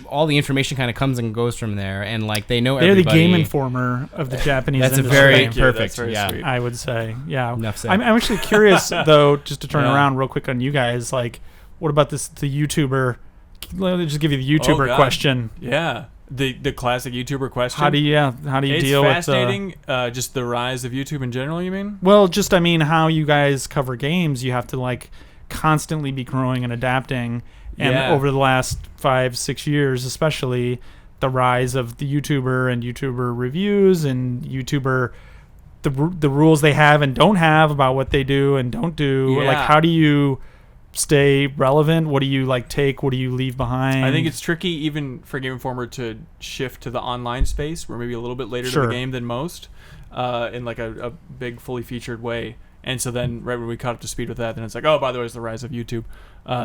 all the information kind of comes and goes from there, and like they know everybody. They're the Game Informer of the Japanese That's industry. a very perfect. That's very sweet. I would say, yeah. Enough said. I'm actually curious though, just to turn around real quick on you guys. Like, what about the YouTuber? Let me just give you the YouTuber question. Yeah, the classic YouTuber question. How do you deal with? It's fascinating. Just the rise of YouTube in general. You mean? Well, just how you guys cover games. You have to like constantly be growing and adapting. And over the last 5-6 years, especially, the rise of the YouTuber and YouTuber reviews and YouTuber the rules they have and don't have about what they do and don't do. Like, how do you stay relevant? What do you like take? What do you leave behind? I think it's tricky even for Game Informer to shift to the online space. We're maybe a little bit later to the game than most, in like a big fully featured way. And so then right when we caught up to speed with that, then it's like, oh, by the way, it's the rise of YouTube.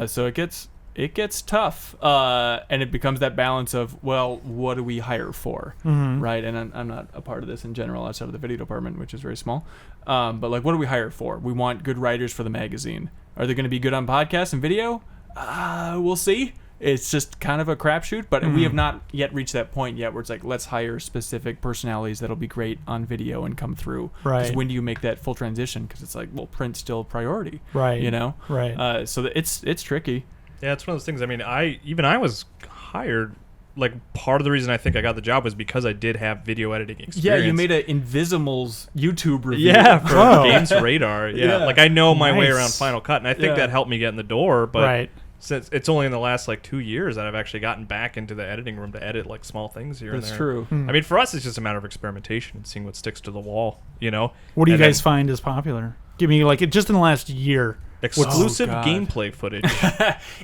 So it gets tough, and it becomes that balance of, well, what do we hire for, right? And I'm not a part of this in general outside of the video department, which is very small. But like, what do we hire for? We want good writers for the magazine. Are they going to be good on podcasts and video? We'll see. It's just kind of a crapshoot, but we have not yet reached that point yet where it's like, let's hire specific personalities that'll be great on video and come through. Right. Because when do you make that full transition? Because it's like, well, print's still a priority. Right. Right. So it's tricky. Yeah, it's one of those things. I mean, I was hired. Like, part of the reason I think I got the job was because I did have video editing experience. Yeah, you made an Invisimals YouTube review. Yeah, for Games Radar. Yeah, like I know my way Nice. around Final Cut, and I think that helped me get in the door. But Right. since it's only in the last like 2 years that I've actually gotten back into the editing room to edit like small things here and That's there. true. I mean, for us, it's just a matter of experimentation and seeing what sticks to the wall. What do you And guys then find is popular? Give me like just in the last year. exclusive God. gameplay footage.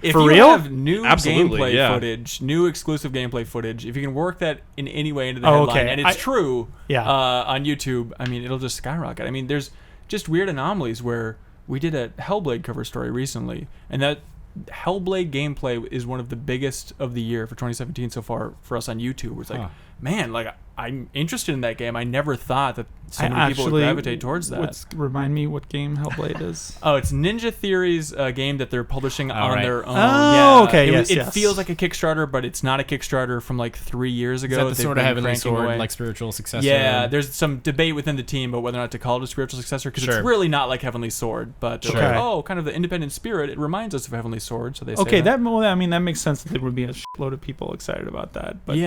If For you real? have new Absolutely, gameplay yeah. footage, new exclusive gameplay footage, if you can work that in any way into the Oh, headline, okay. and it's true on YouTube, I mean, it'll just skyrocket. I mean, there's just weird anomalies where we did a Hellblade cover story recently, and that Hellblade gameplay is one of the biggest of the year for 2017 so far for us on YouTube. Where it's like, man, like I'm interested in that game. I never thought that so many people would gravitate towards that. Remind me what game Hellblade is. Oh, it's Ninja Theory's game that they're publishing on their own. Oh, okay, yes, It yes. feels like a Kickstarter, but it's not a Kickstarter from like 3 years ago. Is that the They've sort of been Heavenly cranking Sword, away. like spiritual successor? Yeah, there's some debate within the team about whether or not to call it a spiritual successor because it's really not like Heavenly Sword, but they're like, oh, kind of the independent spirit. It reminds us of Heavenly Sword, so they say Okay, that. I mean that makes sense that there would be a shitload of people excited about that. But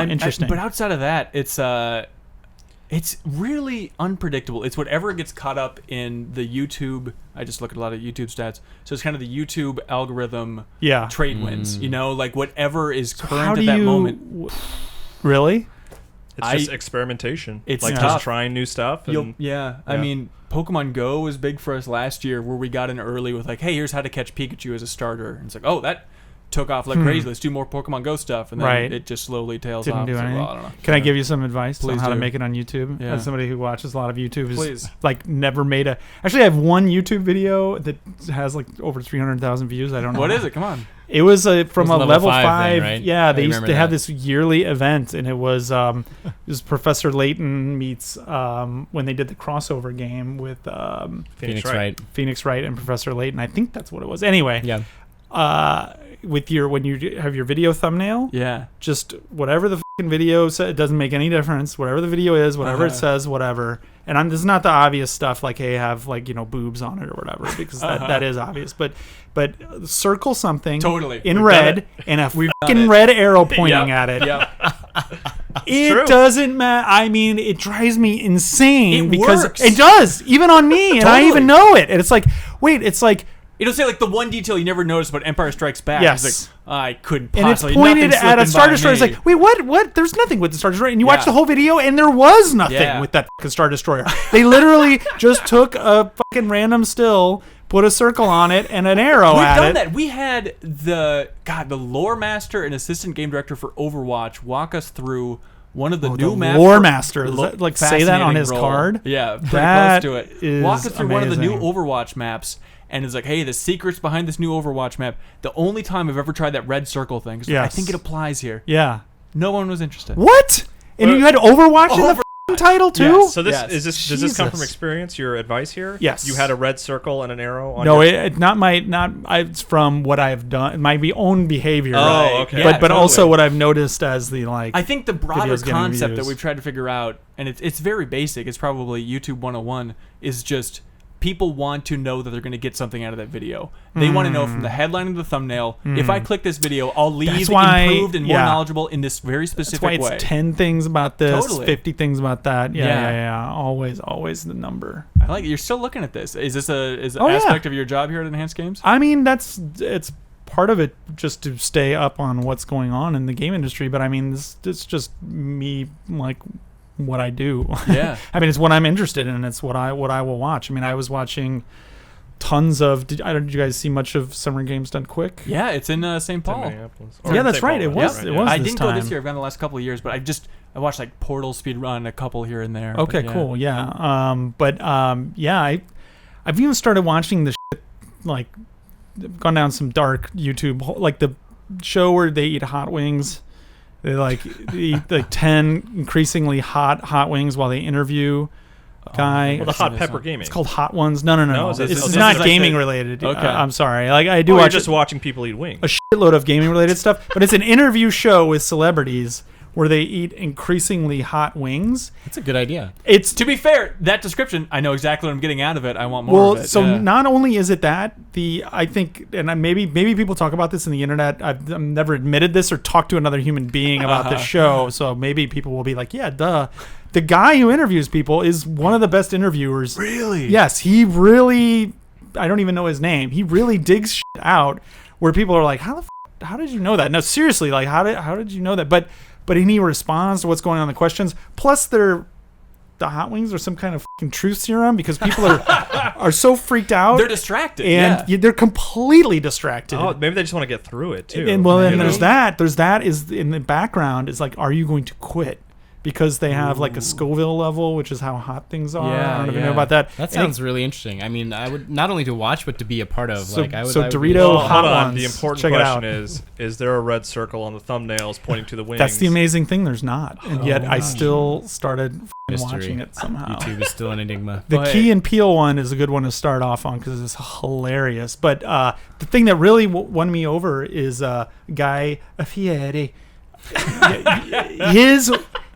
interesting. But outside of that, it's really unpredictable. It's whatever gets caught up in the YouTube. I just look at a lot of YouTube stats, so it's kind of the YouTube algorithm. Trade wins. Like whatever is current at that moment. Really? It's just experimentation. It's like tough. just trying new stuff. And, I mean, Pokemon Go was big for us last year, where we got in early with like, hey, here's how to catch Pikachu as a starter. And it's like, oh, that took off like crazy. Let's do more Pokemon Go stuff, and then it just slowly tails off. Didn't do anything. Well, I don't know. Can I give you some advice Please on how to do. make it on YouTube? Yeah. As somebody who watches a lot of YouTube, Please. like never made a. Actually, I have one YouTube video that has like over 300,000 views. I don't know What is it? Come on. It was from a level 5. Then, right? Yeah, they had that. this yearly event, and it was Professor Layton meets when they did the crossover game with Phoenix Wright. Phoenix Wright and Professor Layton. I think that's what it was. Anyway, with when you have your video thumbnail, just whatever the fucking video says, it doesn't make any difference. Whatever the video is, whatever it says, whatever. And this is not the obvious stuff like, hey, have like boobs on it or whatever, because that is obvious. But circle something in red and a fucking red arrow pointing at it. It doesn't matter. I mean, it drives me insane because works. it does, even on me, and I even know it. And it's like, wait, it's like. It'll say like the one detail you never noticed about Empire Strikes Back. Yes. It's like, I couldn't And it's possibly. pointed nothing at a slipping Star by Destroyer. It's me. like, wait, what? There's nothing with the Star Destroyer. And you watch Yeah. the whole video, and there was nothing Yeah. with that fucking Star Destroyer. They literally just took a fucking random still, put a circle on it, and an arrow We've at done it. that. We had the lore master and assistant game director for Overwatch walk us through one of the Oh, new the maps. lore master. Does that, like, say that on Fascinating his role. card? Yeah, pretty That close to it. is Walk us through one of the new amazing. Overwatch maps, and it's like, hey, the secrets behind this new Overwatch map. The only time I've ever tried that red circle thing, 'cause I Yes. think it applies here. Yeah. No one was interested. What? And you had Overwatch in the fucking title too? Yes. So this Yes. is this. Does this come from Jesus. experience? Your advice here? Yes. You had a red circle and an arrow. On No, your... it's from what I've done, my own behavior. Oh, right? okay. Yeah, but totally. also what I've noticed as the like. I think the broader videos getting concept that views. we've tried to figure out, and it's very basic, it's probably YouTube 101, is just people want to know that they're going to get something out of that video. They want to know from the headline and the thumbnail, if I click this video, I'll leave That's why- improved and more yeah. knowledgeable in this very That's specific why it's way. 10 things about this, Totally. 50 things about that. Yeah. Yeah. Always the number. I like it. You're still looking at this. Is this an Oh, yeah. aspect of your job here at Enhanced Games? I mean, it's part of it just to stay up on what's going on in the game industry. But I mean, it's just me, like, what I do. Yeah. I mean, it's what I'm interested in. It's what I will watch. I mean, I was watching tons of. Did you guys see much of Summer Games Done Quick? Yeah, that's in St. Paul. Minneapolis. Yeah, in that's St. right. Paul, It was- right, it yeah. was. I this didn't go this time. year. I've gone the last couple of years, but I watched like Portal speedrun a couple here and there. Okay, but yeah. cool. Yeah. I've even started watching the shit, like, gone down some dark YouTube, like the show where they eat hot wings. They eat like 10 increasingly hot wings while they interview a guy. Well, the Hot Pepper Gaming. It's called Hot Ones. No. No, It's this is not like gaming the- related. Okay. I'm sorry. Like, I do You're watch just watching people eat wings. a shitload of gaming related stuff, but it's an interview show with celebrities where they eat increasingly hot wings. That's a good idea. It's To be fair, that description, I know exactly what I'm getting out of it. I want more well, of it. so yeah. not only is it that I think, and maybe people talk about this in the internet. I've never admitted this or talked to another human being about this show. So maybe people will be like, yeah, duh. The guy who interviews people is one of the best interviewers. Really? Yes, he really. I don't even know his name. He really digs shit out where people are like, how did you know that? No, seriously, like how did you know that? But he responds to what's going on in the questions. Plus, the hot wings are some kind of fucking truth serum because people are so freaked out. They're distracted. and yeah. they're completely distracted. Oh, maybe they just want to get through it too. And well, you then know? there's that is in the background is like, are you going to quit? Because they have like a Scoville level, which is how hot things are. Yeah, I don't even yeah. know about that. That sounds really interesting. I mean, I would not only to watch, but to be a part of. So- like, I would. so I would Dorito be- Well, Hot hold on. Ones. The important Check it question out. is there a red circle on the thumbnails pointing to the wings? That's the amazing thing. There's not, and yet I still started Mystery. watching it somehow. YouTube is still an enigma. The But- Key and Peele one is a good one to start off on because it's hilarious. But the thing that really won me over is Guy Fieri.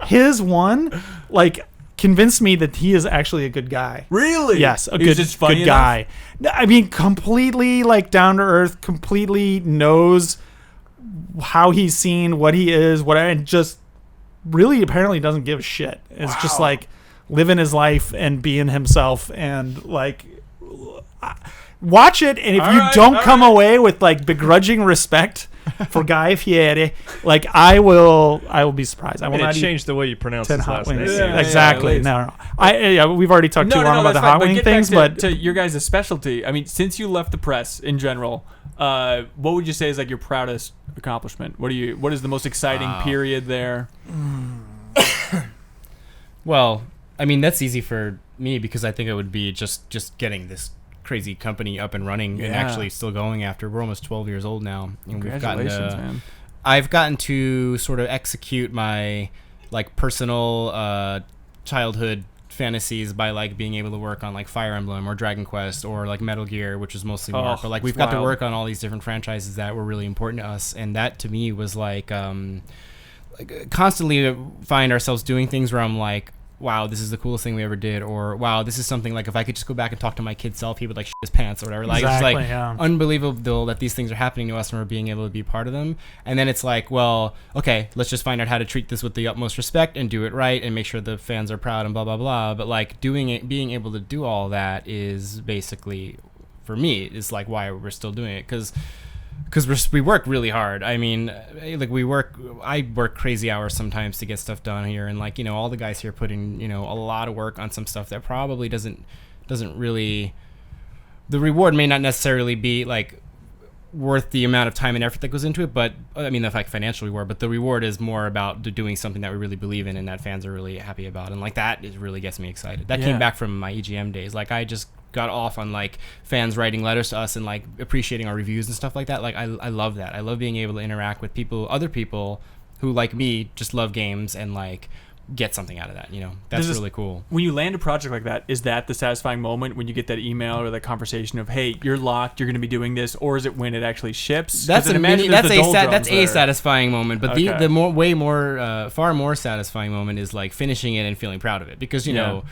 his one like convinced me that he is actually a good guy. Really? Yes, a He was good just funny good enough? guy. No, I mean, completely like down to earth. Completely knows how he's seen, what he is, and just really apparently doesn't give a shit. It's just like living his life and being himself and like watch it. And if All you right, don't all come right. away with like begrudging respect for Guy Fieri, like I will be surprised. I will And it not eat changed the way you pronounce 10 his hot last name. wings. Yeah, Exactly. yeah, No. We've already talked too long about the hot wing get things, back but to your guys' specialty. I mean, since you left the press in general, what would you say is like your proudest accomplishment? What is the most exciting period there? Well, I mean, that's easy for me because I think it would be just getting this crazy company up and running and Yeah. actually still going after. We're almost 12 years old now, and Congratulations, man. I've gotten to sort of execute my like personal childhood fantasies by like being able to work on like Fire Emblem or Dragon Quest or like Metal Gear, which was mostly Mark. But like we've it's got to wild. work on all these different franchises that were really important to us, and that to me was like constantly find ourselves doing things where I'm like, wow, this is the coolest thing we ever did, or wow, this is something like if I could just go back and talk to my kid self, he would like shit his pants or whatever. Like Exactly, it's like yeah. unbelievable that these things are happening to us and we're being able to be part of them. And then it's like, well, okay, let's just find out how to treat this with the utmost respect and do it right and make sure the fans are proud and blah blah blah. But like being able to do all that is basically for me is like why we're still doing it, because we work really hard. I mean, like I work crazy hours sometimes to get stuff done here, and like, you know, all the guys here put in, you know, a lot of work on some stuff that probably doesn't really, the reward may not necessarily be like worth the amount of time and effort that goes into it, but I mean, the like financial reward, but the reward is more about doing something that we really believe in and that fans are really happy about, and like that is really gets me excited. That came back from my EGM days. Like I just got off on like fans writing letters to us and like appreciating our reviews and stuff like that. Like I love that. I love being able to interact with other people who like me just love games and like get something out of that, you know. That's really cool. When you land a project like that, is that the satisfying moment when you get that email or that conversation of, hey, you're locked, you're going to be doing this, or is it when it actually ships? That's a satisfying moment, but the far more satisfying moment is like finishing it and feeling proud of it, because you know,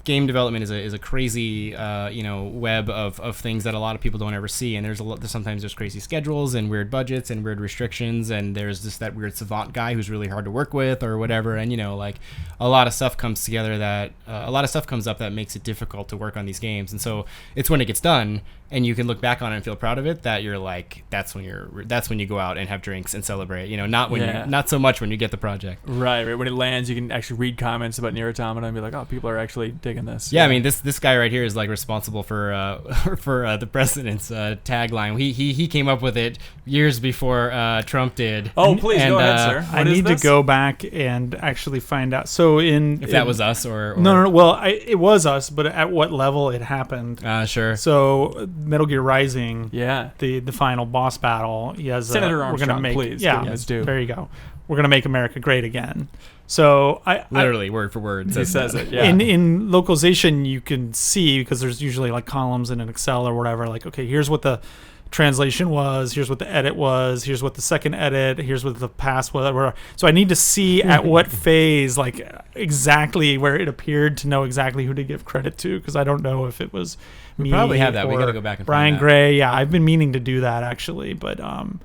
game development is a crazy web of things that a lot of people don't ever see, and sometimes there's crazy schedules and weird budgets and weird restrictions, and there's just that weird savant guy who's really hard to work with or whatever, and you know, like a lot of stuff comes together that a lot of stuff comes up that makes it difficult to work on these games, and so it's when it gets done and you can look back on it and feel proud of it that you're like, that's when you go out and have drinks and celebrate, you know, not so much when you get the project. Right, when it lands you can actually read comments about Nier Automata and be like, oh, people are actually digging this. I mean, this guy right here is like responsible for the president's tagline. He came up with it years before Trump did. Oh, please go ahead, sir. I need to go back and actually find out. So that was us or no. Well, it was us, but at what level it happened? Sure. So Metal Gear Rising, the final boss battle. He has Senator Armstrong, please. Yeah, there you go. We're gonna make America great again. So I literally word for word he says it. Yeah. In localization, you can see, because there's usually like columns in an Excel or whatever. Like, okay, here's what the translation was. Here's what the edit was. Here's what the second edit. Here's what the pass was. So I need to see at what phase, like exactly where it appeared, to know exactly who to give credit to, because I don't know if it was me. We probably have that. We got to go back and Brian find Gray. Yeah, I've been meaning to do that actually, but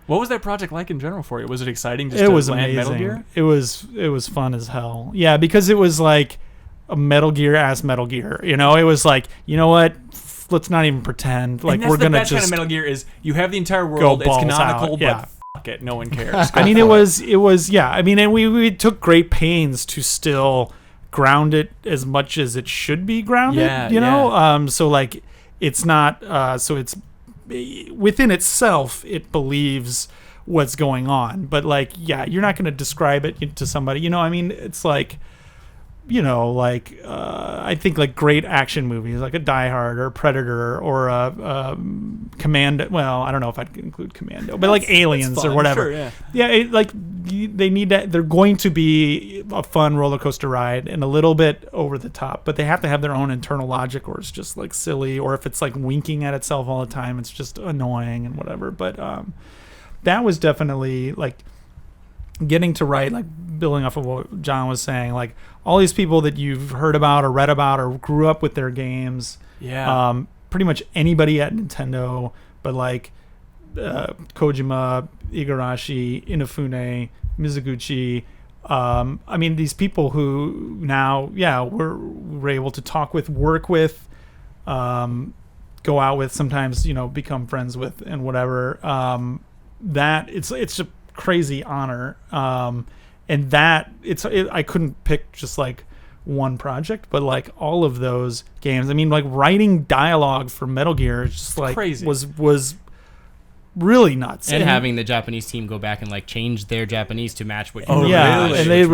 what was that project like in general for you? Was it exciting? It was amazing. Metal Gear? It was fun as hell. Yeah, because it was like a Metal Gear ass Metal Gear. You know, it was like, you know what? Let's not even pretend like we're gonna just. The best kind of Metal Gear is you have the entire world. It's canonical, out. Yeah. but fuck it, no one cares. I mean, it was. Yeah, I mean, and we took great pains to still ground it as much as it should be grounded. Yeah, you know. So like, it's not. So it's within itself. It believes what's going on, but like, yeah, you're not going to describe it to somebody. You know, I mean, it's like. You know, like I think like great action movies, like a Die Hard or a Predator or a Commando. Well, I don't know if I'd include Commando, but like Aliens or whatever. Sure, yeah. Like they need that. They're going to be a fun roller coaster ride and a little bit over the top, but they have to have their own internal logic, or it's just like silly, or if it's like winking at itself all the time, it's just annoying and whatever. But that was definitely like. Getting to write, like building off of what John was saying, like all these people that you've heard about or read about or grew up with their games. Yeah. Pretty much anybody at Nintendo, but like Kojima, Igarashi, Inafune, Mizuguchi. I mean, these people who now, we're able to talk with, work with, go out with, sometimes, you know, become friends with, and whatever. That it's a crazy honor, and that I couldn't pick just like one project, but like all of those games. I mean, like writing dialogue for Metal Gear just like crazy. was really nuts, and having the Japanese team go back and like change their Japanese to match what. Really? And they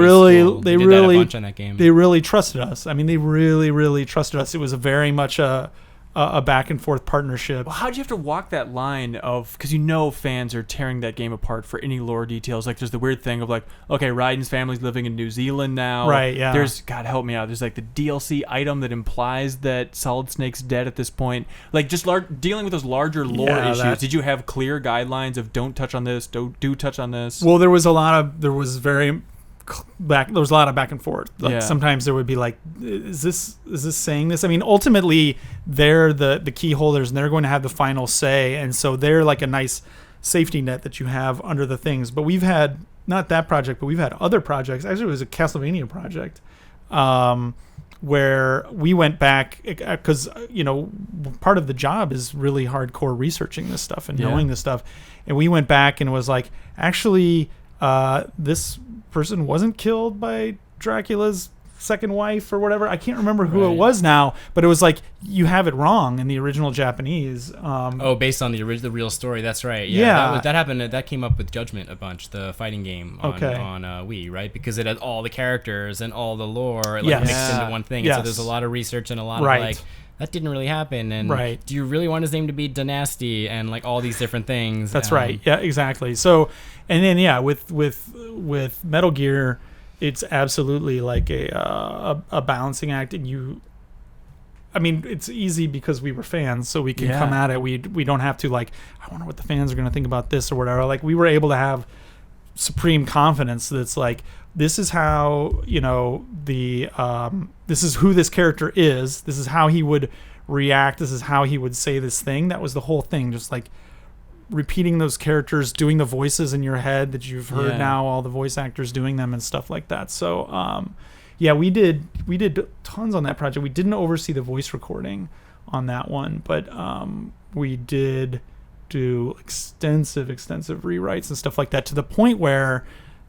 really trusted us. I mean, they really trusted us. It was a very much a back and forth partnership. Well, how'd you have to walk that line of, because you know fans are tearing that game apart for any lore details. Like there's the weird thing of like, okay, Raiden's family's living in New Zealand now. Right, yeah. There's, God help me out, there's like the DLC item that implies that Solid Snake's dead at this point. Like just dealing with those larger lore issues. Did you have clear guidelines of don't touch on this, do touch on this? Well, there was a lot of back and forth. Like sometimes there would be like, is this saying this? I mean, ultimately they're the key holders and they're going to have the final say, and so they're like a nice safety net that you have under the things. But we've had not that project, but we've had other projects. Actually, it was a Castlevania project, where we went back because part of the job is really hardcore researching this stuff and knowing this stuff, and we went back and was like, actually, this person wasn't killed by Dracula's second wife or whatever. I can't remember who it was now, but it was like, you have it wrong in the original Japanese. Based on the real story. That's right. That happened. That came up with Judgment a bunch, the fighting game on Wii, right? Because it had all the characters and all the lore mixed into one thing. And so there's a lot of research and a lot of like, that didn't really happen. And do you really want his name to be Dynasty and like all these different things? That's right. Yeah, exactly. So, and then with Metal Gear, it's absolutely like a balancing act, and it's easy because we were fans, so we can come at it. We don't have to like, I wonder what the fans are going to think about this or whatever. Like, we were able to have supreme confidence that's like, this is how this is who this character is. This is how he would react. This is how he would say this thing. That was the whole thing, just like repeating those characters, doing the voices in your head that you've heard now, all the voice actors doing them and stuff like that. So we did tons on that project. We didn't oversee the voice recording on that one, but we did do extensive rewrites and stuff like that, to the point where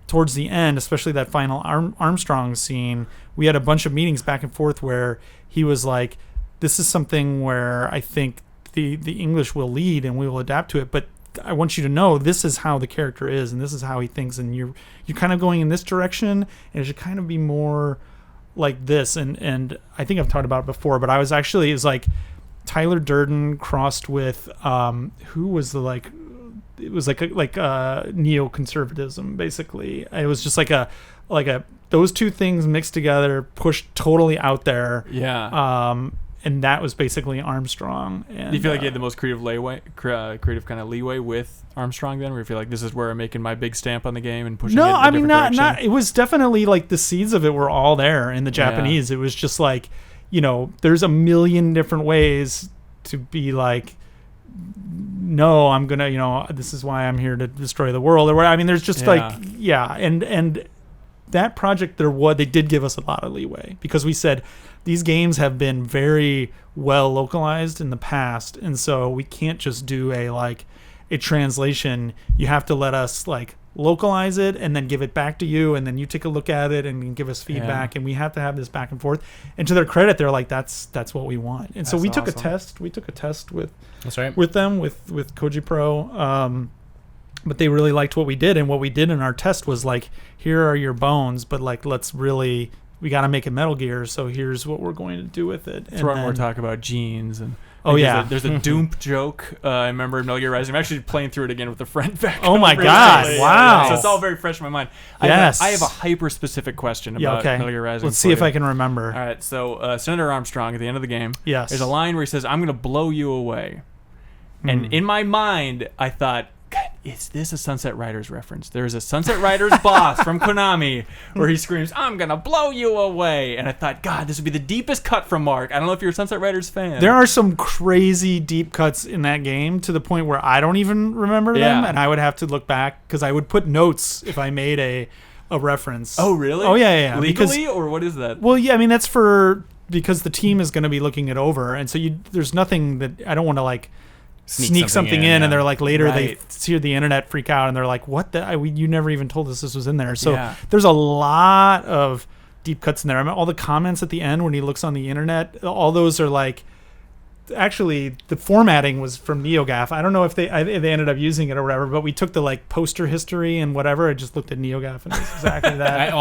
towards the end, especially that final Armstrong scene, we had a bunch of meetings back and forth where he was like, this is something where I think the English will lead and we will adapt to it, but I want you to know this is how the character is and this is how he thinks, and you're kind of going in this direction, and it should kind of be more like this. And I think I've talked about it before, but it was like Tyler Durden crossed with who was the like, it was like neoconservatism basically. It was just like a those two things mixed together, pushed totally out there. And that was basically Armstrong. And do you feel like you had the most creative kind of leeway with Armstrong then, where you feel like this is where I'm making my big stamp on the game and pushing it in a different direction? Not. It was definitely like the seeds of it were all there in the Japanese. It was just like, there's a million different ways to be like, no, I'm gonna, this is why I'm here to destroy the world, or what. I mean, there's just and that project they did give us a lot of leeway, because we said these games have been very well localized in the past, and so we can't just do a translation. You have to let us like localize it and then give it back to you, and then you take a look at it and give us feedback, and we have to have this back and forth. And to their credit, they're like, that's what we want. And so we took a test. We took a test with them with Koji Pro. But they really liked what we did, and what we did in our test was like, here are your bones, but like, we got to make a Metal Gear, so here's what we're going to do with it. Throw more talk about genes and. There's a Doom joke. I remember in Metal Gear Rising. I'm actually playing through it again with a friend back. Oh my god! Wow! So it's all very fresh in my mind. Yes. I have a hyper specific question about Metal Gear Rising. Let's see if I can remember. All right. So Senator Armstrong at the end of the game. Yes. There's a line where he says, "I'm going to blow you away," and in my mind, I thought, God, is this a Sunset Riders reference? There's a Sunset Riders boss from Konami where he screams, "I'm gonna blow you away," and I thought, God, this would be the deepest cut from Mark. I don't know if you're a Sunset Riders fan. There are some crazy deep cuts in that game, to the point where I don't even remember them, and I would have to look back, because I would put notes if I made a reference. Oh, really? Oh, yeah. Legally, or what is that? Well, yeah, I mean, that's because the team is going to be looking it over, and so there's nothing that I don't want to like sneak something in, and they're like, later they see the internet freak out, and they're like, what you never even told us this was in there. So there's a lot of deep cuts in there. I mean, all the comments at the end when he looks on the internet, all those are like, actually the formatting was from NeoGAF. I don't know if they ended up using it or whatever, but we took the like poster history and whatever. I just looked at NeoGAF, and it was exactly that.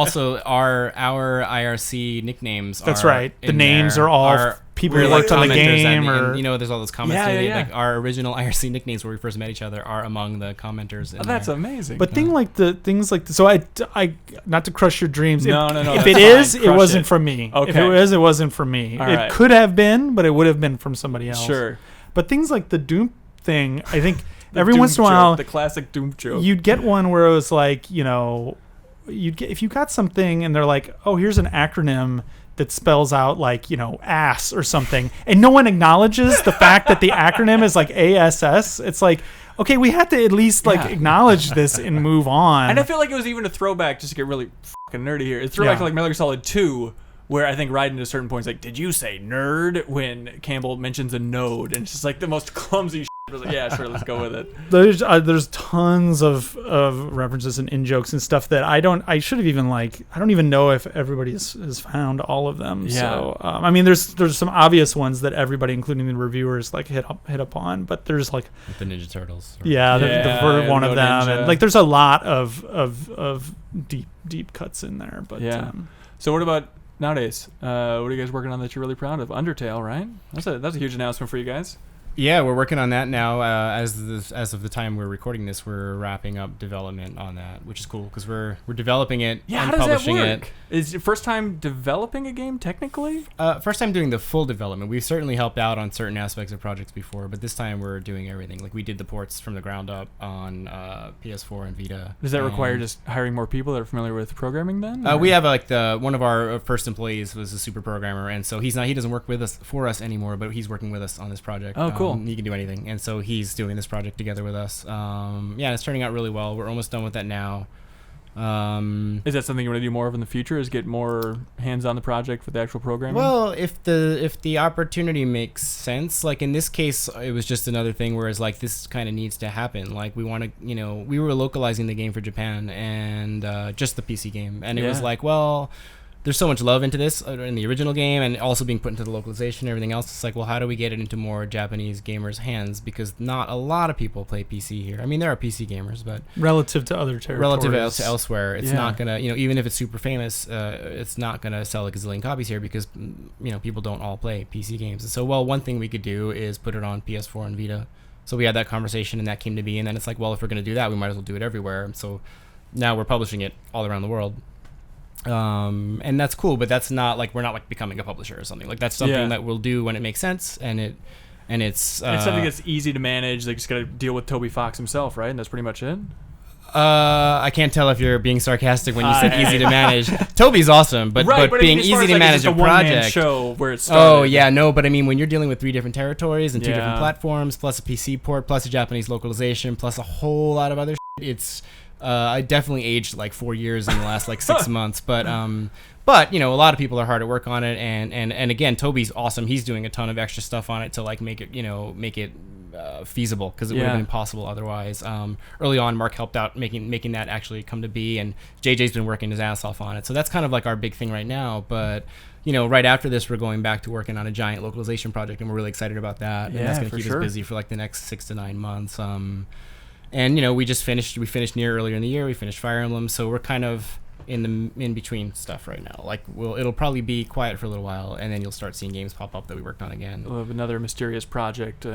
our IRC nicknames. That's right. The names are all people who worked on the game, or there's all those comments. Like our original IRC nicknames where we first met each other are among the commenters. That's amazing. But things like so I not to crush your dreams. No. If it is, it wasn't from me. Okay. If it was, it wasn't from me. It could have been, but it would have been from somebody else. Sure. But things like the Doom thing, I think every once in a while, the classic Doom joke, you'd get one where it was like, if you got something and they're like, oh, here's an acronym that spells out like, ass or something, and no one acknowledges the fact that the acronym is like ASS. It's like, okay, we had to at least acknowledge this and move on. And I feel like it was even a throwback, just to get really fucking nerdy here. It's a throwback to like Metal Gear Solid 2, Where I think Raiden to a certain point is like, did you say nerd? When Campbell mentions a node, and it's just like the most clumsy shit. I was like, yeah, sure, let's go with it. There's tons of references and in jokes and stuff that I don't even know if everybody has found all of them. Yeah. So I mean, there's some obvious ones that everybody, including the reviewers, like hit upon, but there's like the Ninja Turtles. the one of them, Ninja. and like there's a lot of deep cuts in there. But yeah. So what about nowadays? What are you guys working on that you're really proud of? Undertale, right? That's a huge announcement for you guys. Yeah, we're working on that now. As of the time we're recording this, we're wrapping up development on that, which is cool because we're developing it and how does publishing that work? it. Is it first time developing a game technically? First time doing the full development. We've certainly helped out on certain aspects of projects before, but this time we're doing everything. Like we did the ports from the ground up on PS4 and Vita. Does that require just hiring more people that are familiar with programming then? We have one of our first employees was a super programmer, and so he doesn't work for us anymore, but he's working with us on this project. Oh, cool. He can do anything, and so he's doing this project together with us. It's turning out really well. We're almost done with that now. Is that something you want to do more of in the future? Is get more hands on the project with the actual programming? Well, if the opportunity makes sense, like in this case, it was just another thing where it's like this kind of needs to happen. Like we want to, we were localizing the game for Japan and just the PC game, and it was like, well, there's so much love into this in the original game and also being put into the localization and everything else. It's like, well, how do we get it into more Japanese gamers' hands? Because not a lot of people play PC here. I mean, there are PC gamers, but relative to other territories, relative to elsewhere, it's not gonna, even if it's super famous, it's not gonna sell a gazillion copies here because people don't all play PC games. And so, well, one thing we could do is put it on PS4 and Vita. So we had that conversation and that came to be, and then it's like, well, if we're gonna do that, we might as well do it everywhere. So now we're publishing it all around the world. And that's cool, but that's not like we're not like becoming a publisher or something. Like that's something that we'll do when it makes sense, and it's something that's easy to manage. They just got to deal with Toby Fox himself, right? And that's pretty much it. I can't tell if you're being sarcastic when you said easy to manage. Toby's awesome, but being easy to manage a project. Show where it started. Oh yeah, no, but I mean when you're dealing with 3 different territories and 2 different platforms, plus a PC port, plus a Japanese localization, plus a whole lot of other shit, it's I definitely aged like 4 years in the last like 6 months, but a lot of people are hard at work on it, and again, Toby's awesome. He's doing a ton of extra stuff on it to like make it feasible because it would have been impossible otherwise. Early on, Mark helped out making that actually come to be, and JJ's been working his ass off on it. So that's kind of like our big thing right now. But right after this, we're going back to working on a giant localization project, and we're really excited about that. And that's going to keep us busy for like the next 6 to 9 months. And we finished Nier earlier in the year. We finished Fire Emblem, so we're kind of in between stuff right now. Like it'll probably be quiet for a little while, and then you'll start seeing games pop up that we worked on again. We'll have another mysterious project,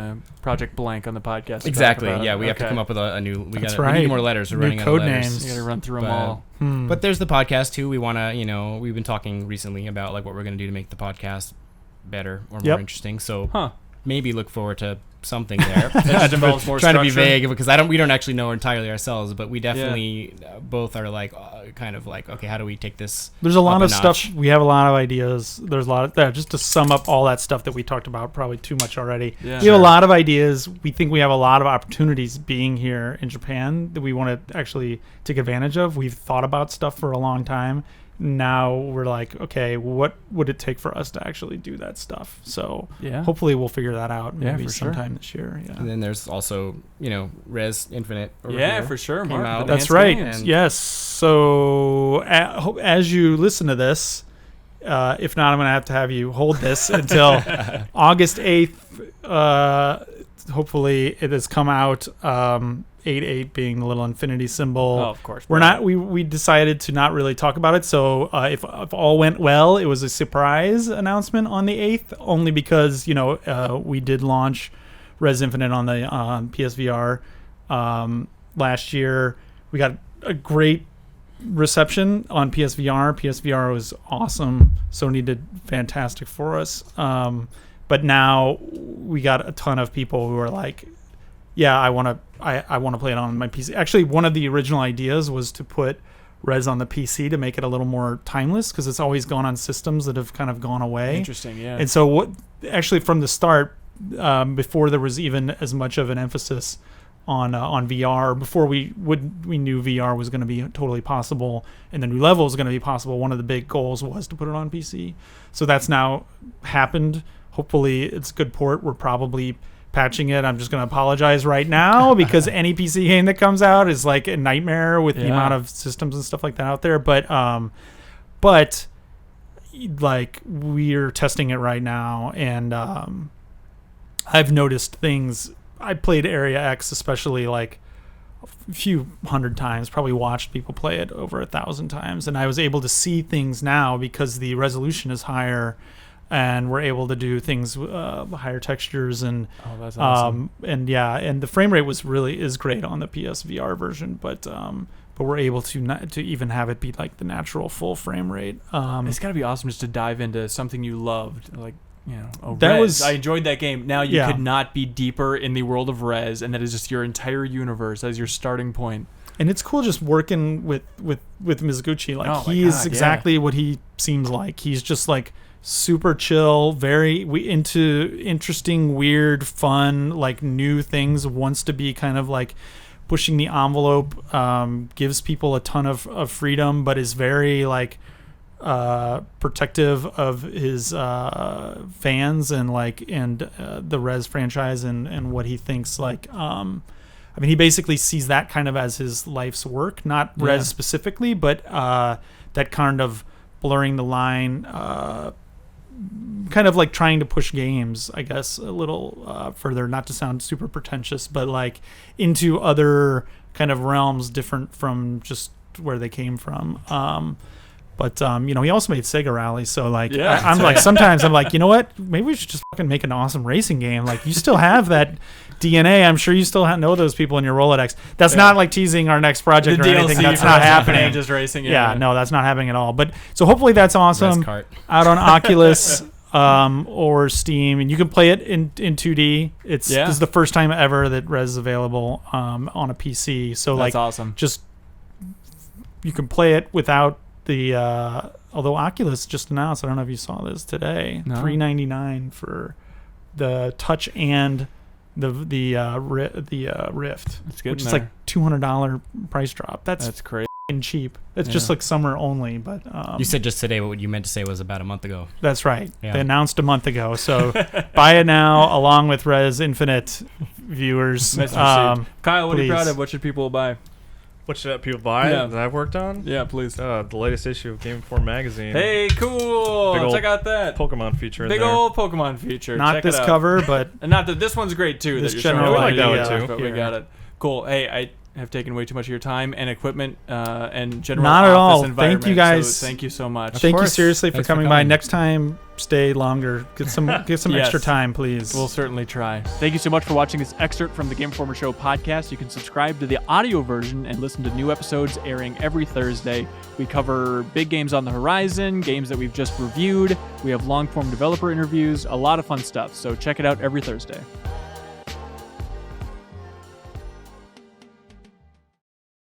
Project Blank, on the podcast. Exactly. Yeah, we have to come up with a new. We need more letters. We're running out of letters. You got to run through them all. But there's the podcast too. We want to. We've been talking recently about like what we're going to do to make the podcast better or more interesting. So maybe look forward to something there. That involves more trying structure. to be vague because we don't actually know entirely ourselves, but we definitely both are like kind of like, okay, how do we take this? There's a lot of stuff. We have a lot of ideas. There's a lot of just to sum up all that stuff that we talked about, probably too much already. We have a lot of ideas. We think we have a lot of opportunities being here in Japan that we want to actually take advantage of. We've thought about stuff for a long time. Now we're like, okay, what would it take for us to actually do that stuff? So hopefully we'll figure that out maybe sometime this year. Yeah. And then there's also, Res Infinite. For sure. Mark, that's right. Yes. So as you listen to this, if not, I'm going to have you hold this until August 8th. Hopefully it has come out. 8 being the little infinity symbol. Oh, of course. We decided to not really talk about it. So if all went well, it was a surprise announcement on the 8th, only because we did launch Res Infinite on the PSVR last year. We got a great reception on PSVR. PSVR was awesome. Sony did fantastic for us. But now we got a ton of people who are like, yeah, I want to play it on my PC. Actually, one of the original ideas was to put Res on the PC to make it a little more timeless, because it's always gone on systems that have kind of gone away. Interesting, yeah. And so actually from the start, before there was even as much of an emphasis on VR before we knew VR was going to be totally possible and the new level was going to be possible. One of the big goals was to put it on PC. So that's now happened. Hopefully it's a good port. We're probably patching it. I'm just going to apologize right now because any PC game that comes out is like a nightmare with the amount of systems and stuff like that out there. But like we're testing it right now, and I've noticed things. I played Area X especially like a few hundred times, probably watched people play it over 1,000 times, and I was able to see things now because the resolution is higher and we're able to do things higher textures and that's awesome. and the frame rate is great on the PSVR version, but we're able to even have it be like the natural full frame rate. It's got to be awesome just to dive into something you loved, like, you know, I enjoyed that game. Now you could not be deeper in the world of Rez, and that is just your entire universe as your starting point. And it's cool just working with Mizuguchi. Like he's exactly what he seems like. He's just like super chill, very into interesting, weird, fun, like new things. Wants to be kind of like pushing the envelope. Gives people a ton of freedom, but is very like protective of his fans and the Rez franchise and what he thinks like. I mean, he basically sees that kind of as his life's work, not Rez specifically, but that kind of blurring the line, kind of like trying to push games, I guess, a little further, not to sound super pretentious, but like into other kind of realms different from just where they came from. But you know, he also made Sega Rally, so like I'm like sometimes I'm like, you know what? Maybe we should just fucking make an awesome racing game. Like you still have that DNA. I'm sure you still know those people in your Rolodex. That's not like teasing our next project the or DLC anything. That's not happening. Just racing. No, that's not happening at all. But so hopefully that's awesome. Out on Oculus or Steam, and you can play it in 2D. This is the first time ever that Rez is available on a PC. So that's awesome. Just you can play it without the although Oculus just announced, I don't know if you saw this today, $399 for the Touch and the Rift. That's good, which is like $200 price drop. That's crazy cheap. It's just like summer only. But you said just today, but what you meant to say was about a month ago. That's right. Yeah. They announced a month ago, so buy it now along with Rez Infinite viewers. Kyle, what are you proud of? What should people buy? What should people buy that I've worked on? Yeah, please. The latest issue of Game Informer magazine. Hey, cool! Check out that Pokemon feature. Big old Pokemon feature. Not Check this cover, but and not that this one's great too. This that general idea, but we got it. Cool. Hey, I have taken way too much of your time and equipment and general not at all. Environment. Thank you guys. So thank you so much. Thank you seriously for coming by. Next time, stay longer. Get some extra time, please. We'll certainly try. Thank you so much for watching this excerpt from the Game Informer Show podcast. You can subscribe to the audio version and listen to new episodes airing every Thursday. We cover big games on the horizon, games that we've just reviewed. We have long-form developer interviews, a lot of fun stuff. So check it out every Thursday.